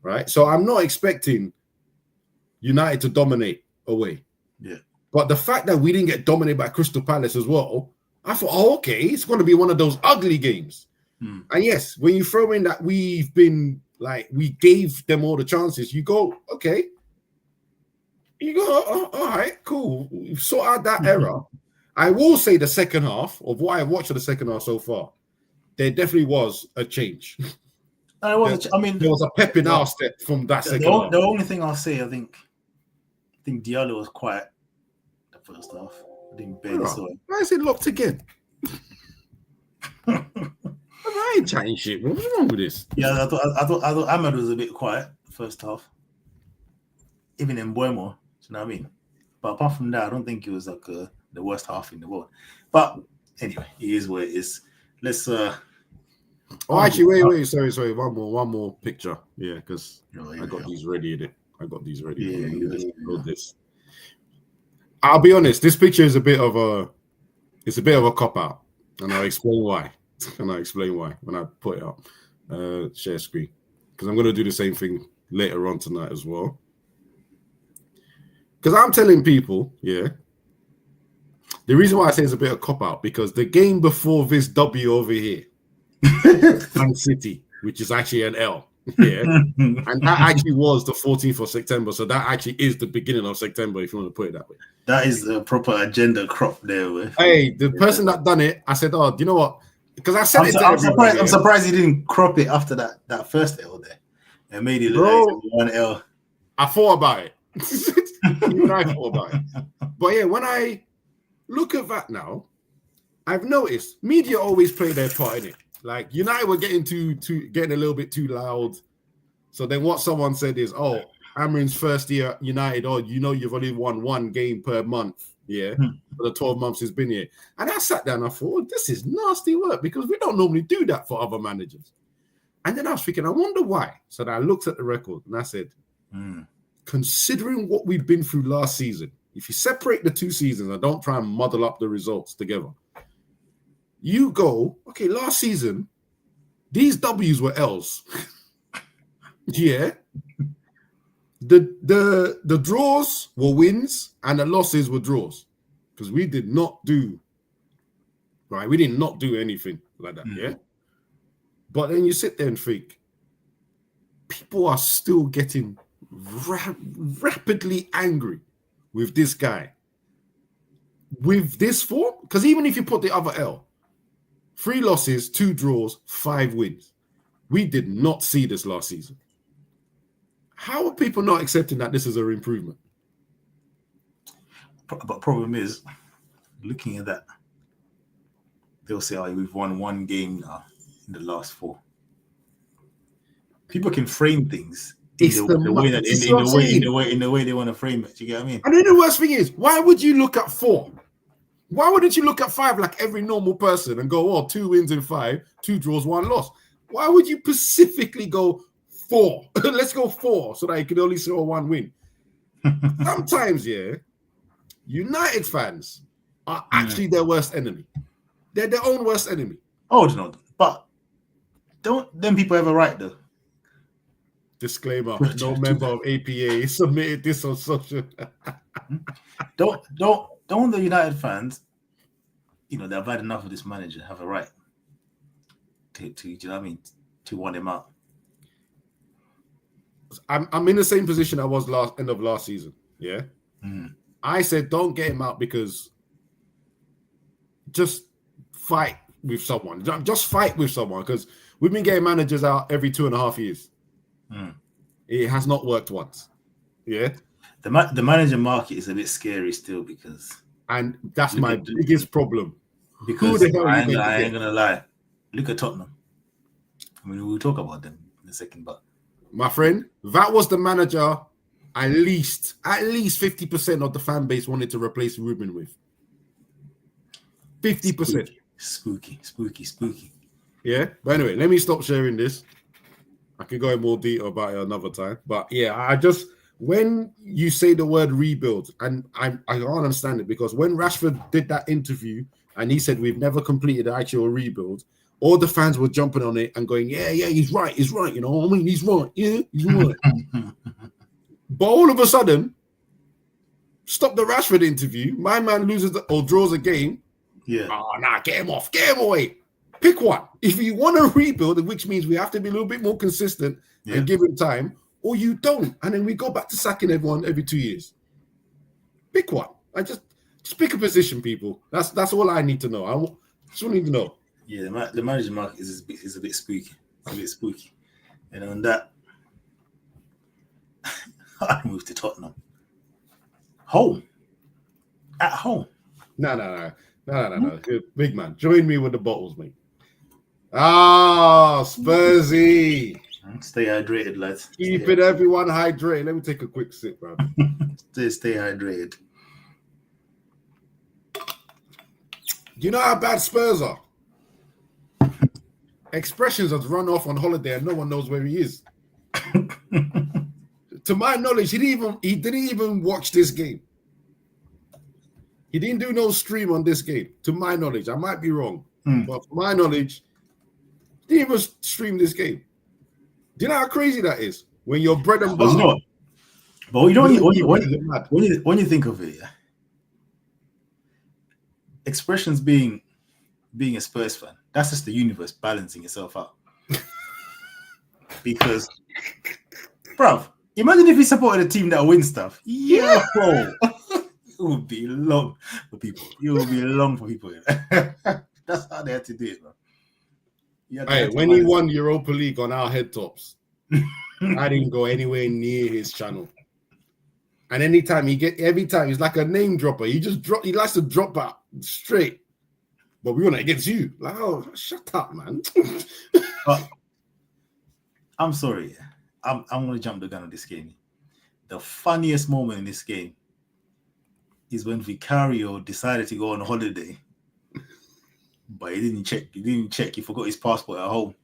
right? So I'm not expecting United to dominate away. Yeah. But the fact that we didn't get dominated by Crystal Palace as well, I thought, okay, it's going to be one of those ugly games. And yes, when you throw in that we've been like, we gave them all the chances, you go, okay. You go, all right, cool. We've sort out that error. I will say the second half of what I watched of the second half so far, there definitely was a change. There was a pep in our step from that second half. The only thing I'll say, I think Diallo was quiet the first half. I think barely saw it. Why is it locked again? I ain't chatting shit. What's wrong with this? Yeah, I thought Ahmed was a bit quiet the first half. Even in Buemo, you know what I mean? But apart from that, I don't think it was like the worst half in the world. But anyway, it is what it is. Let's actually, wait, sorry. One more picture. Yeah, because I got these ready in it. Yeah. This. I'll be honest, this picture is a bit of a cop-out. And I'll explain why. When I put it up. Share screen. Because I'm gonna do the same thing later on tonight as well. Because I'm telling people, yeah, the reason why I say it's a bit of a cop-out, because the game before this W over here, Man City, which is actually an L, yeah, and that actually was the 14th of September, so that actually is the beginning of September, if you want to put it that way. That is a proper agenda crop there. With. Hey, the person that done it, I said, do you know what? Because I said I'm surprised he didn't crop it after that first L there. And made it look like one L. I thought about it. Even I thought about it. But yeah, when I look at that now, I've noticed media always play their part in it. Like United were getting getting a little bit too loud. So then what someone said is, Amrin's first year at United, you've only won one game per month, yeah, for the 12 months he's been here. And I sat down and I thought, this is nasty work because we don't normally do that for other managers. And then I was thinking, I wonder why. So then I looked at the record and I said, considering what we've been through last season, if you separate the two seasons and don't try and muddle up the results together, you go, okay, last season, these W's were L's. Yeah. The draws were wins and the losses were draws. Because we did not do anything like that, yeah? But then you sit there and think, people are still getting rapidly angry with this guy. With this form, because even if you put the other L, 3 losses, 2 draws, 5 wins. We did not see this last season. How are people not accepting that this is an improvement? But problem is, looking at that, they'll say, we've won one game now in the last 4. People can frame things in the way they want to frame it. Do you get what I mean? And then the worst thing is, why would you look at 4? Why wouldn't you look at 5 like every normal person and go, 2 wins in 5, 2 draws, 1 loss? Why would you specifically go 4? Let's go 4 so that you could only score 1 win. Sometimes, yeah, United fans are actually their worst enemy. They're their own worst enemy. Oh, no, but don't them people have a right though? Disclaimer: no member of APA submitted this on social. Don't the United fans, they've had enough of this manager, have a right to you know what I mean, to want him out. I'm in the same position I was end of last season. Yeah, I said don't get him out because just fight with someone. Just fight with someone because we've been getting managers out every 2.5 years. It has not worked once. Yeah. The manager market is a bit scary still because that's my biggest problem. Because Who the hell I are you ain't gonna lie. Look at Tottenham. I mean, we'll talk about them in a second, but my friend, that was the manager. At least 50% of the fan base wanted to replace Ruben with. 50%. Spooky. Yeah, but anyway, let me stop sharing this. I can go in more detail about it another time. But yeah, when you say the word rebuild, and I can't understand it, because when Rashford did that interview and he said we've never completed the actual rebuild, all the fans were jumping on it and going, yeah, he's right, you know what I mean? He's right, yeah, he's right. But all of a sudden, stop the Rashford interview, my man loses or draws a game. Yeah. Oh, nah, get him off, get him away. Pick one. If you want to rebuild, which means we have to be a little bit more consistent and give him time, or you don't, and then we go back to sacking everyone every 2 years. Pick one. I just pick a position, people. That's all I need to know. I just need to know. Yeah, the manager market is a bit spooky. It's a bit spooky, and on that, I moved to Tottenham. At home. No. Big man, join me with the bottles, mate. Ah, Spursy. Stay hydrated, lads. Keeping everyone hydrated. Let me take a quick sip, bro. Stay hydrated. Do you know how bad Spurs are? Expressions has run off on holiday and no one knows where he is. To my knowledge, he didn't even watch this game. He didn't do no stream on this game. To my knowledge, I might be wrong, but to my knowledge, he didn't even stream this game. Do you know how crazy that is? When you're bread and butter. But you know when you think of it, yeah? Expressions being a Spurs fan, that's just the universe balancing itself out. Because, bruv, imagine if he supported a team that wins stuff. Yeah, bro. It would be long for people. That's how they had to do it, bro. Hey, when he won Europa League on our head tops, I didn't go anywhere near his channel. And every time he's like a name dropper. He likes to drop out straight. But we won it against you. Like, oh, shut up, man. I'm sorry. I'm gonna jump the gun on this game. The funniest moment in this game is when Vicario decided to go on holiday. But he didn't check. He forgot his passport at home.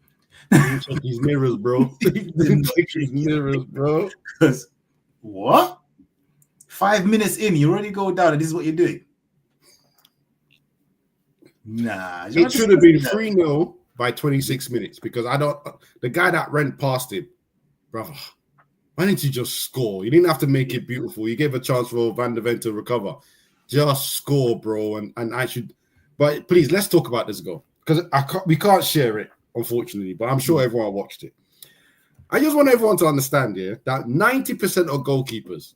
He didn't check his mirrors, bro. Because what? 5 minutes in, you already go down, and this is what you're doing. Nah. It should have been 3-0 by 26 minutes because the guy that ran past him, brother, why didn't you just score? You didn't have to make it beautiful. You gave a chance for Van de Ven to recover. Just score, bro. And I should. But please, let's talk about this goal because we can't share it, unfortunately. But I'm sure everyone watched it. I just want everyone to understand here that 90% of goalkeepers,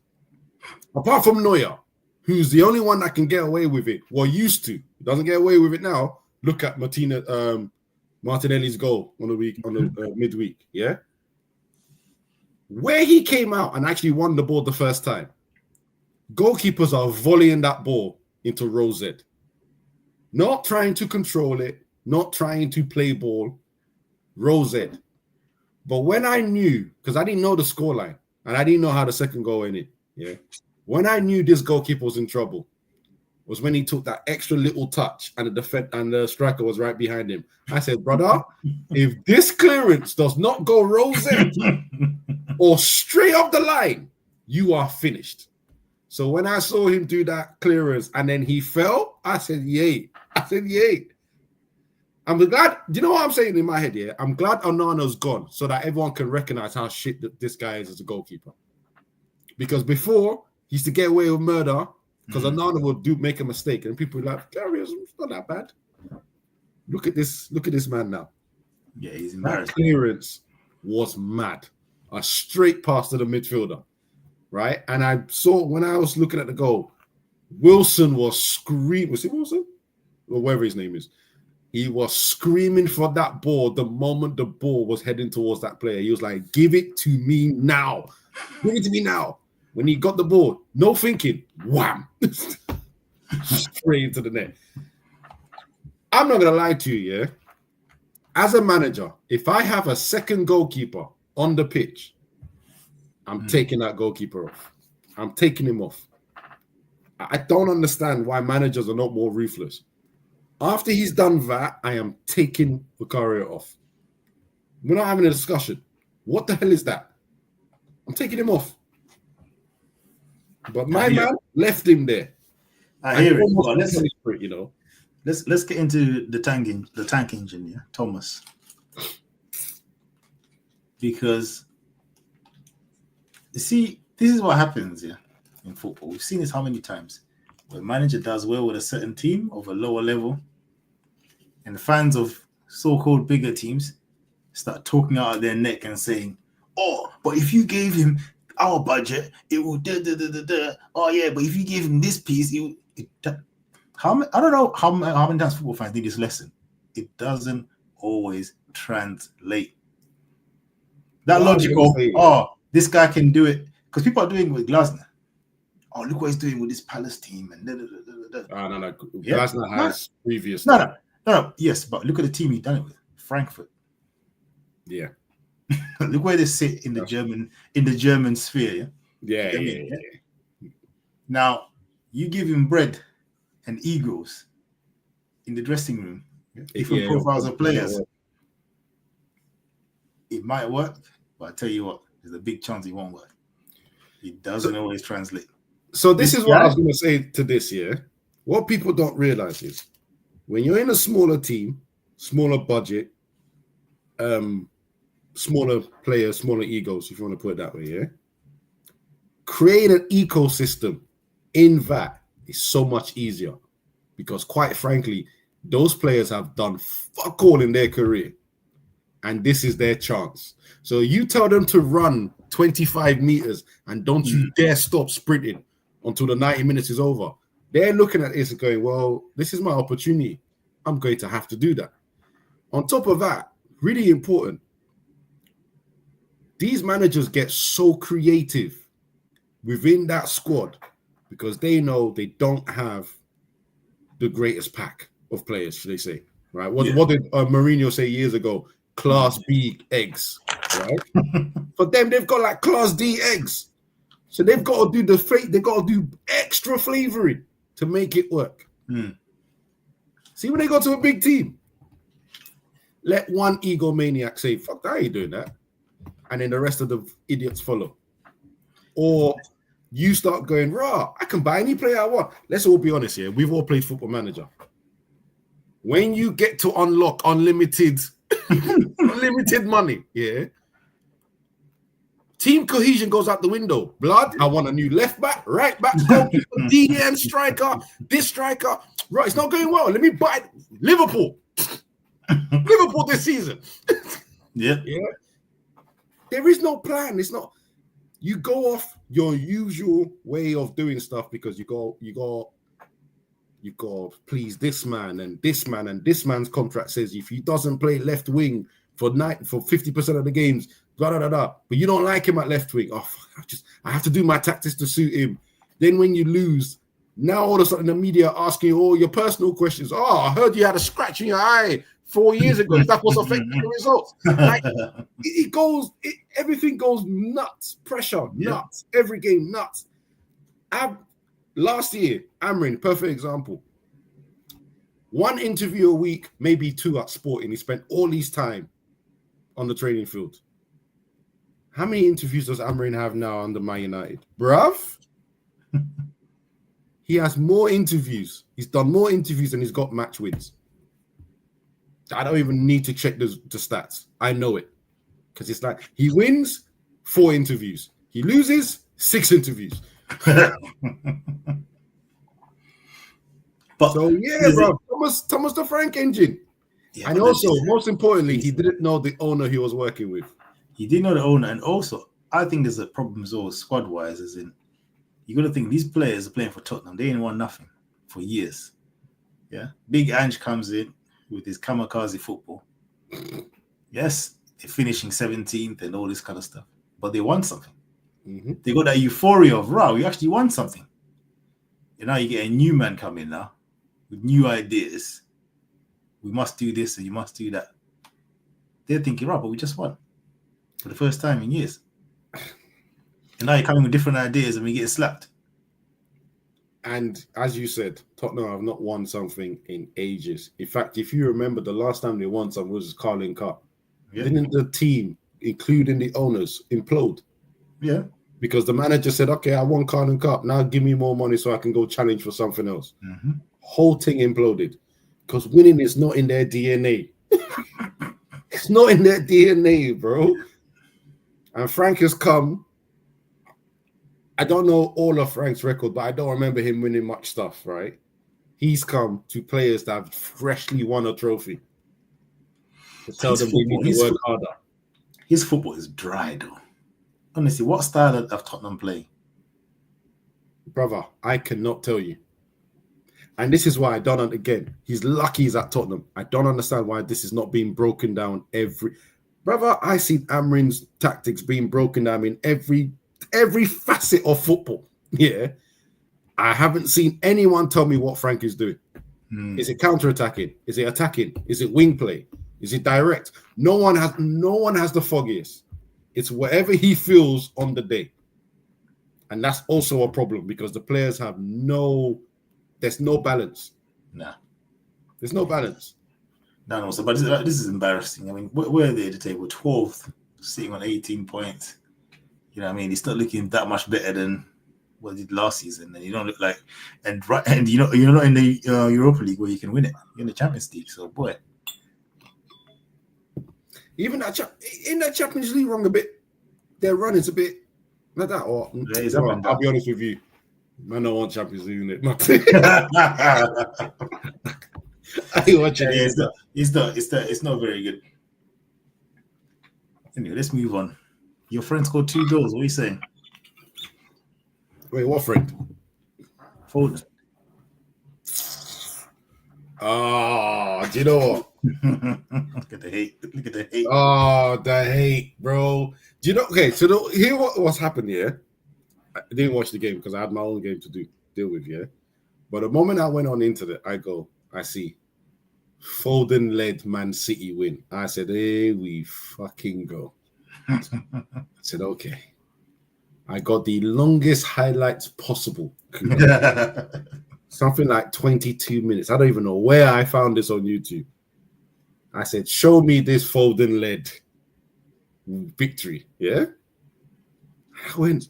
apart from Neuer, who's the only one that can get away with it, or used to, doesn't get away with it now. Look at Martinelli's goal on the midweek. Yeah, where he came out and actually won the ball the first time. Goalkeepers are volleying that ball into row Z. Not trying to control it, not trying to play ball, row Z. But when I knew, because I didn't know the scoreline, and I didn't know how the second goal ended, yeah. When I knew this goalkeeper was in trouble, was when he took that extra little touch and the striker was right behind him. I said, brother, if this clearance does not go row Z or straight up the line, you are finished. So when I saw him do that clearance and then he fell, I said, yay. I'm glad. Do you know what I'm saying in my head? Yeah, I'm glad Onana's gone so that everyone can recognize how shit that this guy is as a goalkeeper. Because before, he used to get away with murder because Onana would make a mistake and people were like, it's not that bad. Look at this man now. Yeah, he's embarrassed. That clearance was mad. A straight pass to the midfielder. Right, and I saw when I was looking at the goal, Wilson was screaming. Was it Wilson? Or whatever his name is. He was screaming for that ball the moment the ball was heading towards that player. He was like, give it to me now. Give it to me now. When he got the ball, no thinking, wham, straight into the net. I'm not gonna lie to you, yeah. As a manager, if I have a second goalkeeper on the pitch, I'm taking that goalkeeper off. I'm taking him off. I don't understand why managers are not more ruthless. After he's done that, I am taking Vicario off. We're not having a discussion. What the hell is that? I'm taking him off. But my man left him there. I hear it. Well, let's get into the tank engine, yeah, Thomas. Because you see, this is what happens here in football. We've seen this how many times. When a manager does well with a certain team of a lower level, and the fans of so-called bigger teams start talking out of their neck and saying, "Oh, but if you gave him our budget, it would Oh yeah, but if you gave him this piece, I don't know how many times football fans need this lesson. It doesn't always translate. That logical, this guy can do it, because people are doing it with Glasner. Oh, look what he's doing with this Palace team and no. Glasner has previous. No. Yes, but look at the team he's done it with. Frankfurt. Yeah. Look where they sit in the German sphere. Yeah. Now, you give him bread and egos in the dressing room, different profiles of players. It might work, but I tell you what, there's a big chance it won't work. It doesn't always translate. So this is what I was going to say to this year. What people don't realize is when you're in a smaller team, smaller budget, smaller players, smaller egos, if you want to put it that way, yeah? Create an ecosystem in that is so much easier because, quite frankly, those players have done fuck all in their career, and this is their chance. So you tell them to run 25 meters and don't you dare stop sprinting until the 90 minutes is over. They're looking at this and going, well, this is my opportunity. I'm going to have to do that. On top of that, really important, these managers get so creative within that squad because they know they don't have the greatest pack of players, should they say, right? What did Mourinho say years ago? Class B eggs, right? For them, they've got like Class D eggs. So they've got to do they've got to do extra flavoring to make it work. See, when they go to a big team, let one egomaniac say, fuck that, I ain't doing that. And then the rest of the idiots follow. Or you start going, rah, I can buy any player I want. Let's all be honest here. We've all played Football Manager. When you get to unlock unlimited money, yeah, team cohesion goes out the window. Blood, I want a new left back, right back, goalkeeper, DM striker, this striker. Right, it's not going well. Let me buy Liverpool. Liverpool this season. Yeah. There is no plan. It's not. You go off your usual way of doing stuff because you go please this man and this man, and this man's contract says if he doesn't play left wing for 50% of the games, but you don't like him at left wing. Oh, I have to do my tactics to suit him. Then when you lose, now all of a sudden the media are asking you all your personal questions. Oh, I heard you had a scratch in your eye 4 years ago. That was affecting the results. Like everything goes nuts. Pressure, nuts. Every game, nuts. Last year, Amrin, perfect example. 1 interview a week, maybe 2 at Sporting. He spent all his time on the training field. How many interviews does Amrin have now under Man United? Bruv? He has more interviews. He's done more interviews than he's got match wins. I don't even need to check the stats. I know it. Because it's like, he wins 4 interviews. He loses 6 interviews. But so bro, Thomas the Frank engine. And also, most importantly, he didn't know the owner he was working with. He didn't know the owner, and also I think there's a problem as well, squad-wise, as in you got to think these players are playing for Tottenham. They ain't won nothing for years. Yeah, Big Ange comes in with his kamikaze football. Yes, they're finishing 17th and all this kind of stuff, but they won something. Mm-hmm. They got that euphoria of, wow, you actually won something. And now you get a new man coming now with new ideas. We must do this and you must do that. They're thinking, right, but we just won for the first time in years. And now you're coming with different ideas and we get slapped. And as you said, Tottenham have not won something in ages. In fact, if you remember, the last time they won something was Carling Cup. Yeah. Didn't the team, including the owners, implode? Yeah. Because the manager said, okay, I won Carling Cup. Now give me more money so I can go challenge for something else. Mm-hmm. Whole thing imploded. Because winning is not in their DNA. It's not in their DNA, bro. And Frank has come. I don't know all of Frank's record, but I don't remember him winning much stuff, right? He's come to players that have freshly won a trophy. To tell them they need to work harder. His football is dry, though. Honestly, what style of Tottenham play? Brother, I cannot tell you. And this is why I don't, again, he's lucky he's at Tottenham. I don't understand why this is not being broken down every... Brother, I see Amrin's tactics being broken down in every facet of football. Yeah. I haven't seen anyone tell me what Frank is doing. Is it counter-attacking? Is it attacking? Is it wing play? Is it direct? No one has the foggiest. It's whatever he feels on the day. And that's also a problem because the players have there's no balance. Nah. There's no balance. No, so but this is embarrassing. I mean, where are they at the table? 12th, sitting on 18 points. You know what I mean? It's not looking that much better than what it did last season. And you don't look like, and you're not in the Europa League where you can win it. You're in the Champions League. So, boy. Even in that Champions League run a bit, their run is a bit like that. Or I'll be honest with you. Man, I want Champions League in it. I watch it. It's not very good. Anyway, let's move on. Your friend scored 2 goals. What are you saying? Wait, what friend? Foden. Oh, do you know what? Look at the hate. Oh, the hate, bro. Do you know? Okay, so hear what's happened here. I didn't watch the game because I had my own game to deal with, yeah. But the moment I went on into it, I see Foden-led Man City win. I said, hey, we fucking go. I said, okay. I got the longest highlights possible. Something like 22 minutes. I don't even know where I found this on YouTube. I said, show me this Foden-led victory, yeah? I went...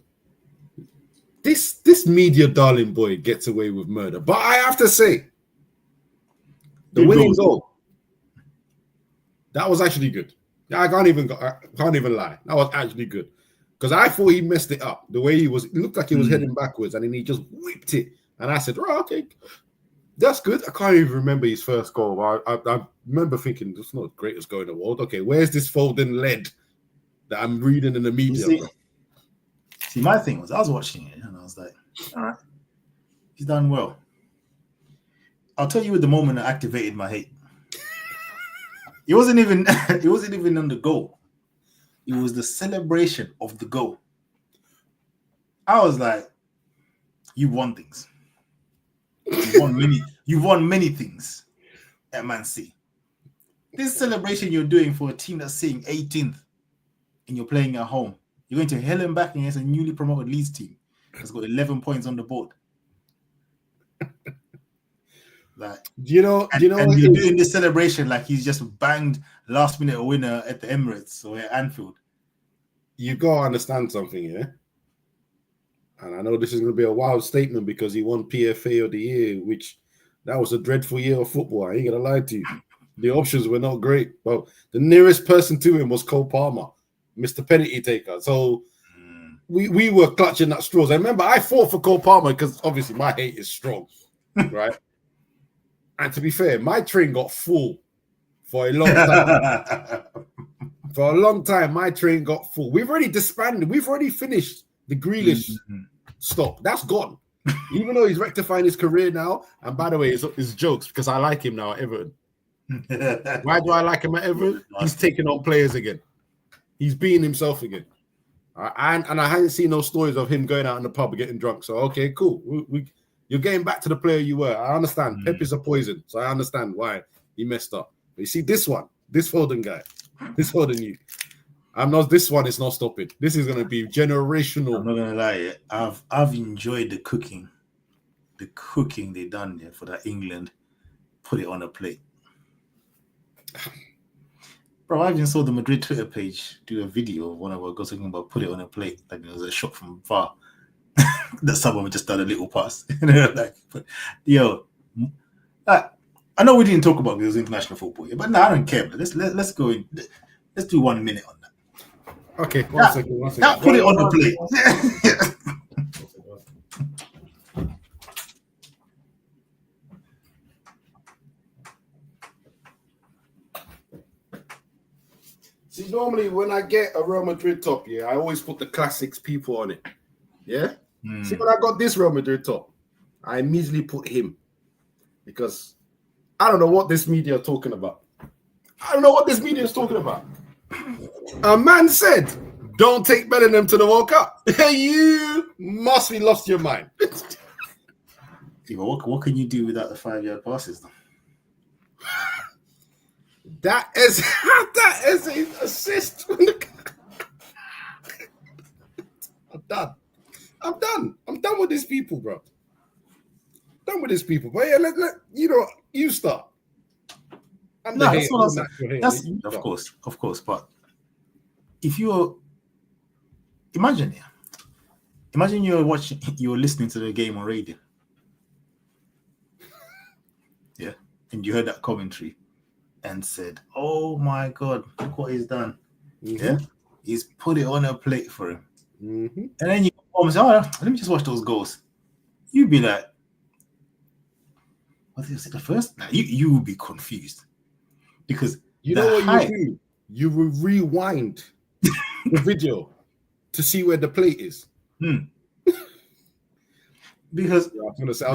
This media darling boy gets away with murder. But I have to say, the winning goal, that was actually good. I can't even lie. That was actually good. Because I thought he messed it up. The way it looked like he was heading backwards and then he just whipped it. And I said, right, okay, that's good. I can't even remember his first goal. I remember thinking, this is not the greatest goal in the world. Okay, where's this Foden led that I'm reading in the media? See, my thing was, I was watching it and I was like, all right, he's done well. I'll tell you at the moment I activated my hate. It wasn't even on the goal. It was the celebration of the goal. I was like, you won things. You've won many things at Man City. This celebration you're doing for a team that's sitting 18th and you're playing at home. You're going to hell and back against a newly promoted Leeds team that's got 11 points on the board. Like, and you're doing this celebration like he's just banged last minute winner at the Emirates or at Anfield. You gotta understand something, yeah. And I know this is going to be a wild statement because he won PFA of the year, which that was a dreadful year of football. I ain't gonna lie to you. The options were not great. Well, the nearest person to him was Cole Palmer, Mr. Penalty Taker. So we were clutching at straws. I remember I fought for Cole Palmer because obviously my hate is strong, right? And to be fair, my train got full for a long time. For a long time, my train got full. We've already disbanded. We've already finished the Grealish stop. That's gone. Even though he's rectifying his career now. And by the way, it's jokes because I like him now at Everton. Why do I like him at Everton? He's taking on players again. He's being himself again. And I hadn't seen no stories of him going out in the pub getting drunk. So okay, cool. You're getting back to the player you were. I understand. Pep is a poison, so I understand why he messed up. But you see, this Foden guy, this Foden you. This one is not stopping. This is gonna be generational. I'm not gonna lie, I've enjoyed the cooking they done there for that England. Put it on a plate. Bro, I even saw the Madrid Twitter page do a video of one of our girls talking about put it on a plate. Like it was a shot from far. That someone just done a little pass. Like, I know we didn't talk about this international football here, but no, I don't care. Let's go in. Let's do 1 minute on that. Okay, one second. Now put it on the plate. See, normally when I get a Real Madrid top, I always put the classics people on it. Yeah? See, when I got this Real Madrid top, I immediately put him. Because I don't know what this media are talking about. I don't know what this media is talking about. A man said, don't take Bellingham to the World Cup. You must be lost your mind. What can you do without the 5-yard passes, though? That is an assist. I'm done. I'm done with these people, bro. Done with these people. But yeah, let you start. That's what I'm saying. That's of course. But if you're imagine you're listening to the game on radio. Yeah. And you heard that commentary and said, oh my God, look what he's done. Mm-hmm. Yeah. He's put it on a plate for him. Mm-hmm. And then you almost say, let me just watch those goals. You'd be like, what is it, the first? Now, you will be confused. Because you know what you do? You will rewind the video to see where the plate is. Because let me stop.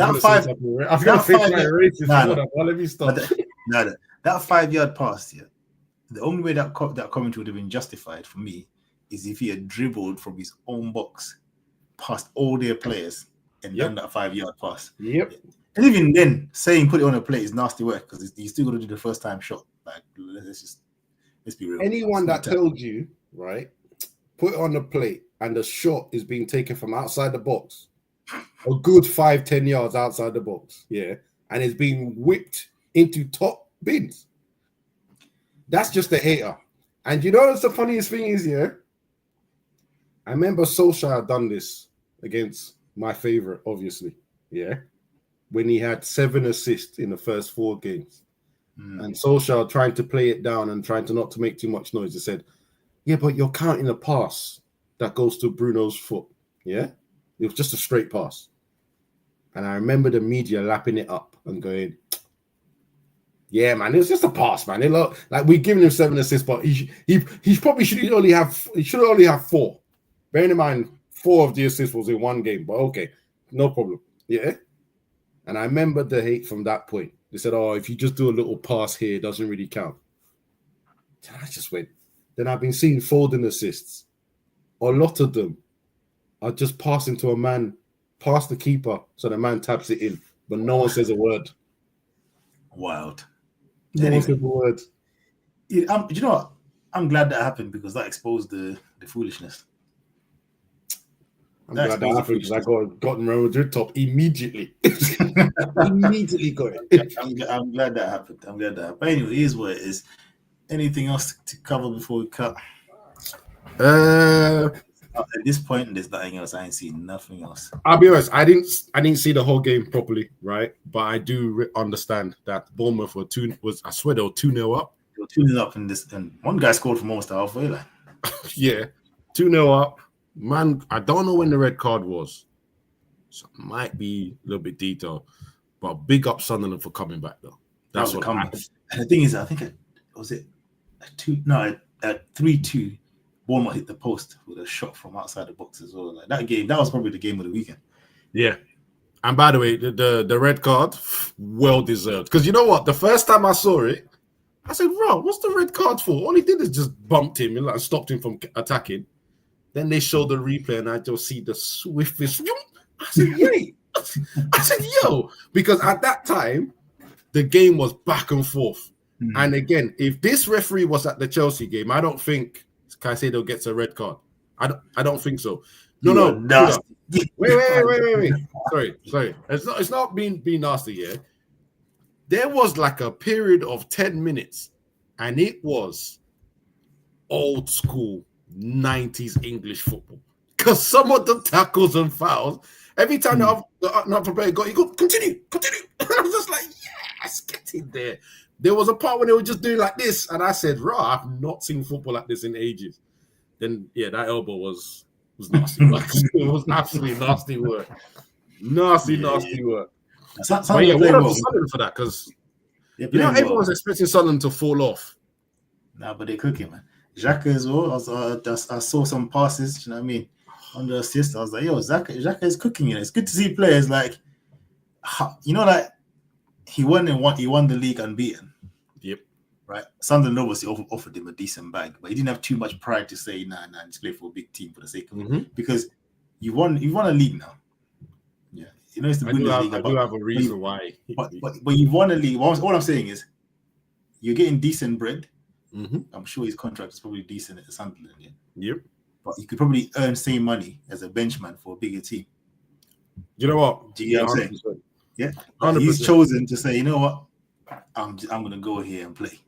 That 5-yard pass, the only way that commentary would have been justified for me is if he had dribbled from his own box past all their players and done that 5-yard pass. Yep. And even then, saying put it on a plate is nasty work because he's still going to do the first time shot. Like, let's be real. Anyone that tells you, right, put it on the plate and the shot is being taken from outside the box, a good 5-10 yards outside the box, and it's being whipped into top bins. That's just a hater. And you know what's the funniest thing is, I remember Solskjaer done this against my favorite, obviously, when he had 7 assists in the first 4 games. And Solskjaer trying to play it down and trying to not to make too much noise. He said, but you're counting a pass that goes to Bruno's foot. Yeah? It was just a straight pass. And I remember the media lapping it up and going, yeah, man, it was just a pass, man. Like we're giving him 7 assists, but he probably should only have 4. Bearing in mind, 4 of the assists was in 1 game, but okay, no problem. Yeah. And I remember the hate from that point. They said, if you just do a little pass here, it doesn't really count. And I just went. Then I've been seeing Foden assists. A lot of them are just passing to a man, past the keeper, so the man taps it in, but no one says a word. Wild. No one says a word. You know what? I'm glad that happened because that exposed the foolishness. I'm glad that happened because I got Real Madrid top immediately. Immediately got it. I'm glad that happened. But anyway, here's what it is. Anything else to cover before we cut? At this point, there's nothing else. I ain't seen nothing else. I'll be honest. I didn't see the whole game properly, right? But I do understand that Bournemouth were 2-0 up. They were 2-0 up in this, and one guy scored from almost the halfway line. 2-0 up. Man, I don't know when the red card was. So it might be a little bit detailed. But big up Sunderland for coming back, though. That's what happened. And the thing is, I think at 3-2, Bournemouth hit the post with a shot from outside the box as well. Like that game, that was probably the game of the weekend. Yeah. And by the way, the red card, well deserved. Because you know what? The first time I saw it, I said, bro, what's the red card for? All he did is just bumped him and stopped him from attacking. Then they show the replay, and I just see the swiftest. I said, "Yay!" I said, "Yo," because at that time the game was back and forth. And again, if this referee was at the Chelsea game, I don't think Caicedo gets a red card. I don't think so. No. Wait. Sorry. It's not being nasty here. There was like a period of 10 minutes, and it was old school 90s English football. Because some of the tackles and fouls, every time the other player got, you go, continue. I was just like, yes, get in there. There was a part when they were just doing like this, and I said, I've not seen football like this in ages. Then, that elbow was nasty. It was absolutely nasty work. Nasty work. But what up to Sunderland for that? Because everyone was expecting Sunderland to fall off. Nah, but they're cooking, man. Xhaka as well. I saw some passes. You know what I mean? On the assist, I was like, "Yo, Xhaka is cooking." It's good to see players like, like he won the league unbeaten. Yep. Right. Sunderland obviously offered him a decent bag, but he didn't have too much pride to say, "Nah, just play for a big team for the sake of it." Because you won a league now. Yeah, it's the Bundesliga. I do have a reason why. But you've won a league. All I'm saying is, you're getting decent bread. I'm sure his contract is probably decent at Sunderland. Yeah. Yep. But you could probably earn same money as a benchman for a bigger team. You know what? Do you know what I'm saying? Yeah. 100%. He's chosen to say, you know what? I'm going to go here and play.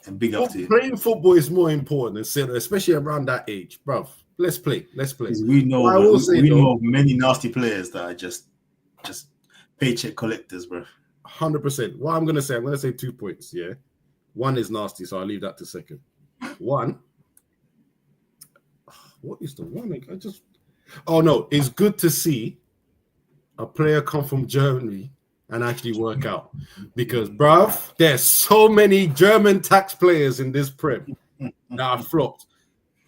And big up to him. Playing football is more important, especially around that age, bruv. Let's play. We know of many nasty players that are just paycheck collectors, bro. 100%. What I'm going to say 2 points, yeah? One is nasty, so I'll leave that to second. One. What is the one? It's good to see a player come from Germany and actually work out. Because, bruv, there's so many German tax players in this Prem that have flopped.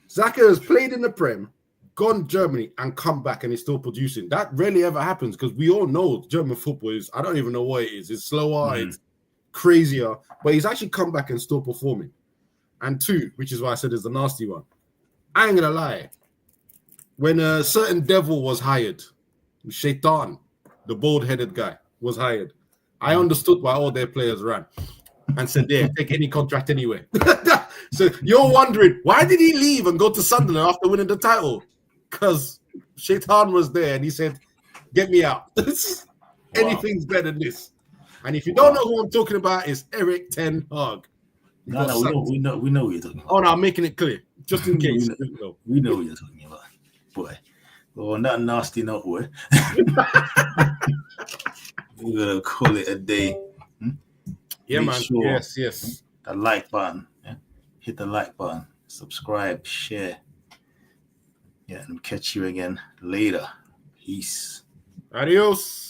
Xhaka has played in the Prem, gone to Germany, and come back and is still producing. That rarely ever happens because we all know German football is, I don't even know what it is. It's slower, it's crazier, but he's actually come back and still performing. And two, which is why I said is the nasty one. I ain't gonna lie. When a certain devil was hired, Shaitan, the bald-headed guy, was hired, I understood why all their players ran and said, take any contract anyway. So you're wondering, why did he leave and go to Sunderland after winning the title? Because Shaitan was there and he said, get me out. Anything's better than this. And if you don't know who I'm talking about, it's Erik ten Hag. No, we know who you're talking about. Oh, no, I'm making it clear, just in case. We know who you're talking about, boy. Well, on that nasty note, boy, we're gonna call it a day. Yeah, man. Sure yes. The like button. Yeah? Hit the like button. Subscribe. Share. Yeah, and catch you again later. Peace. Adios.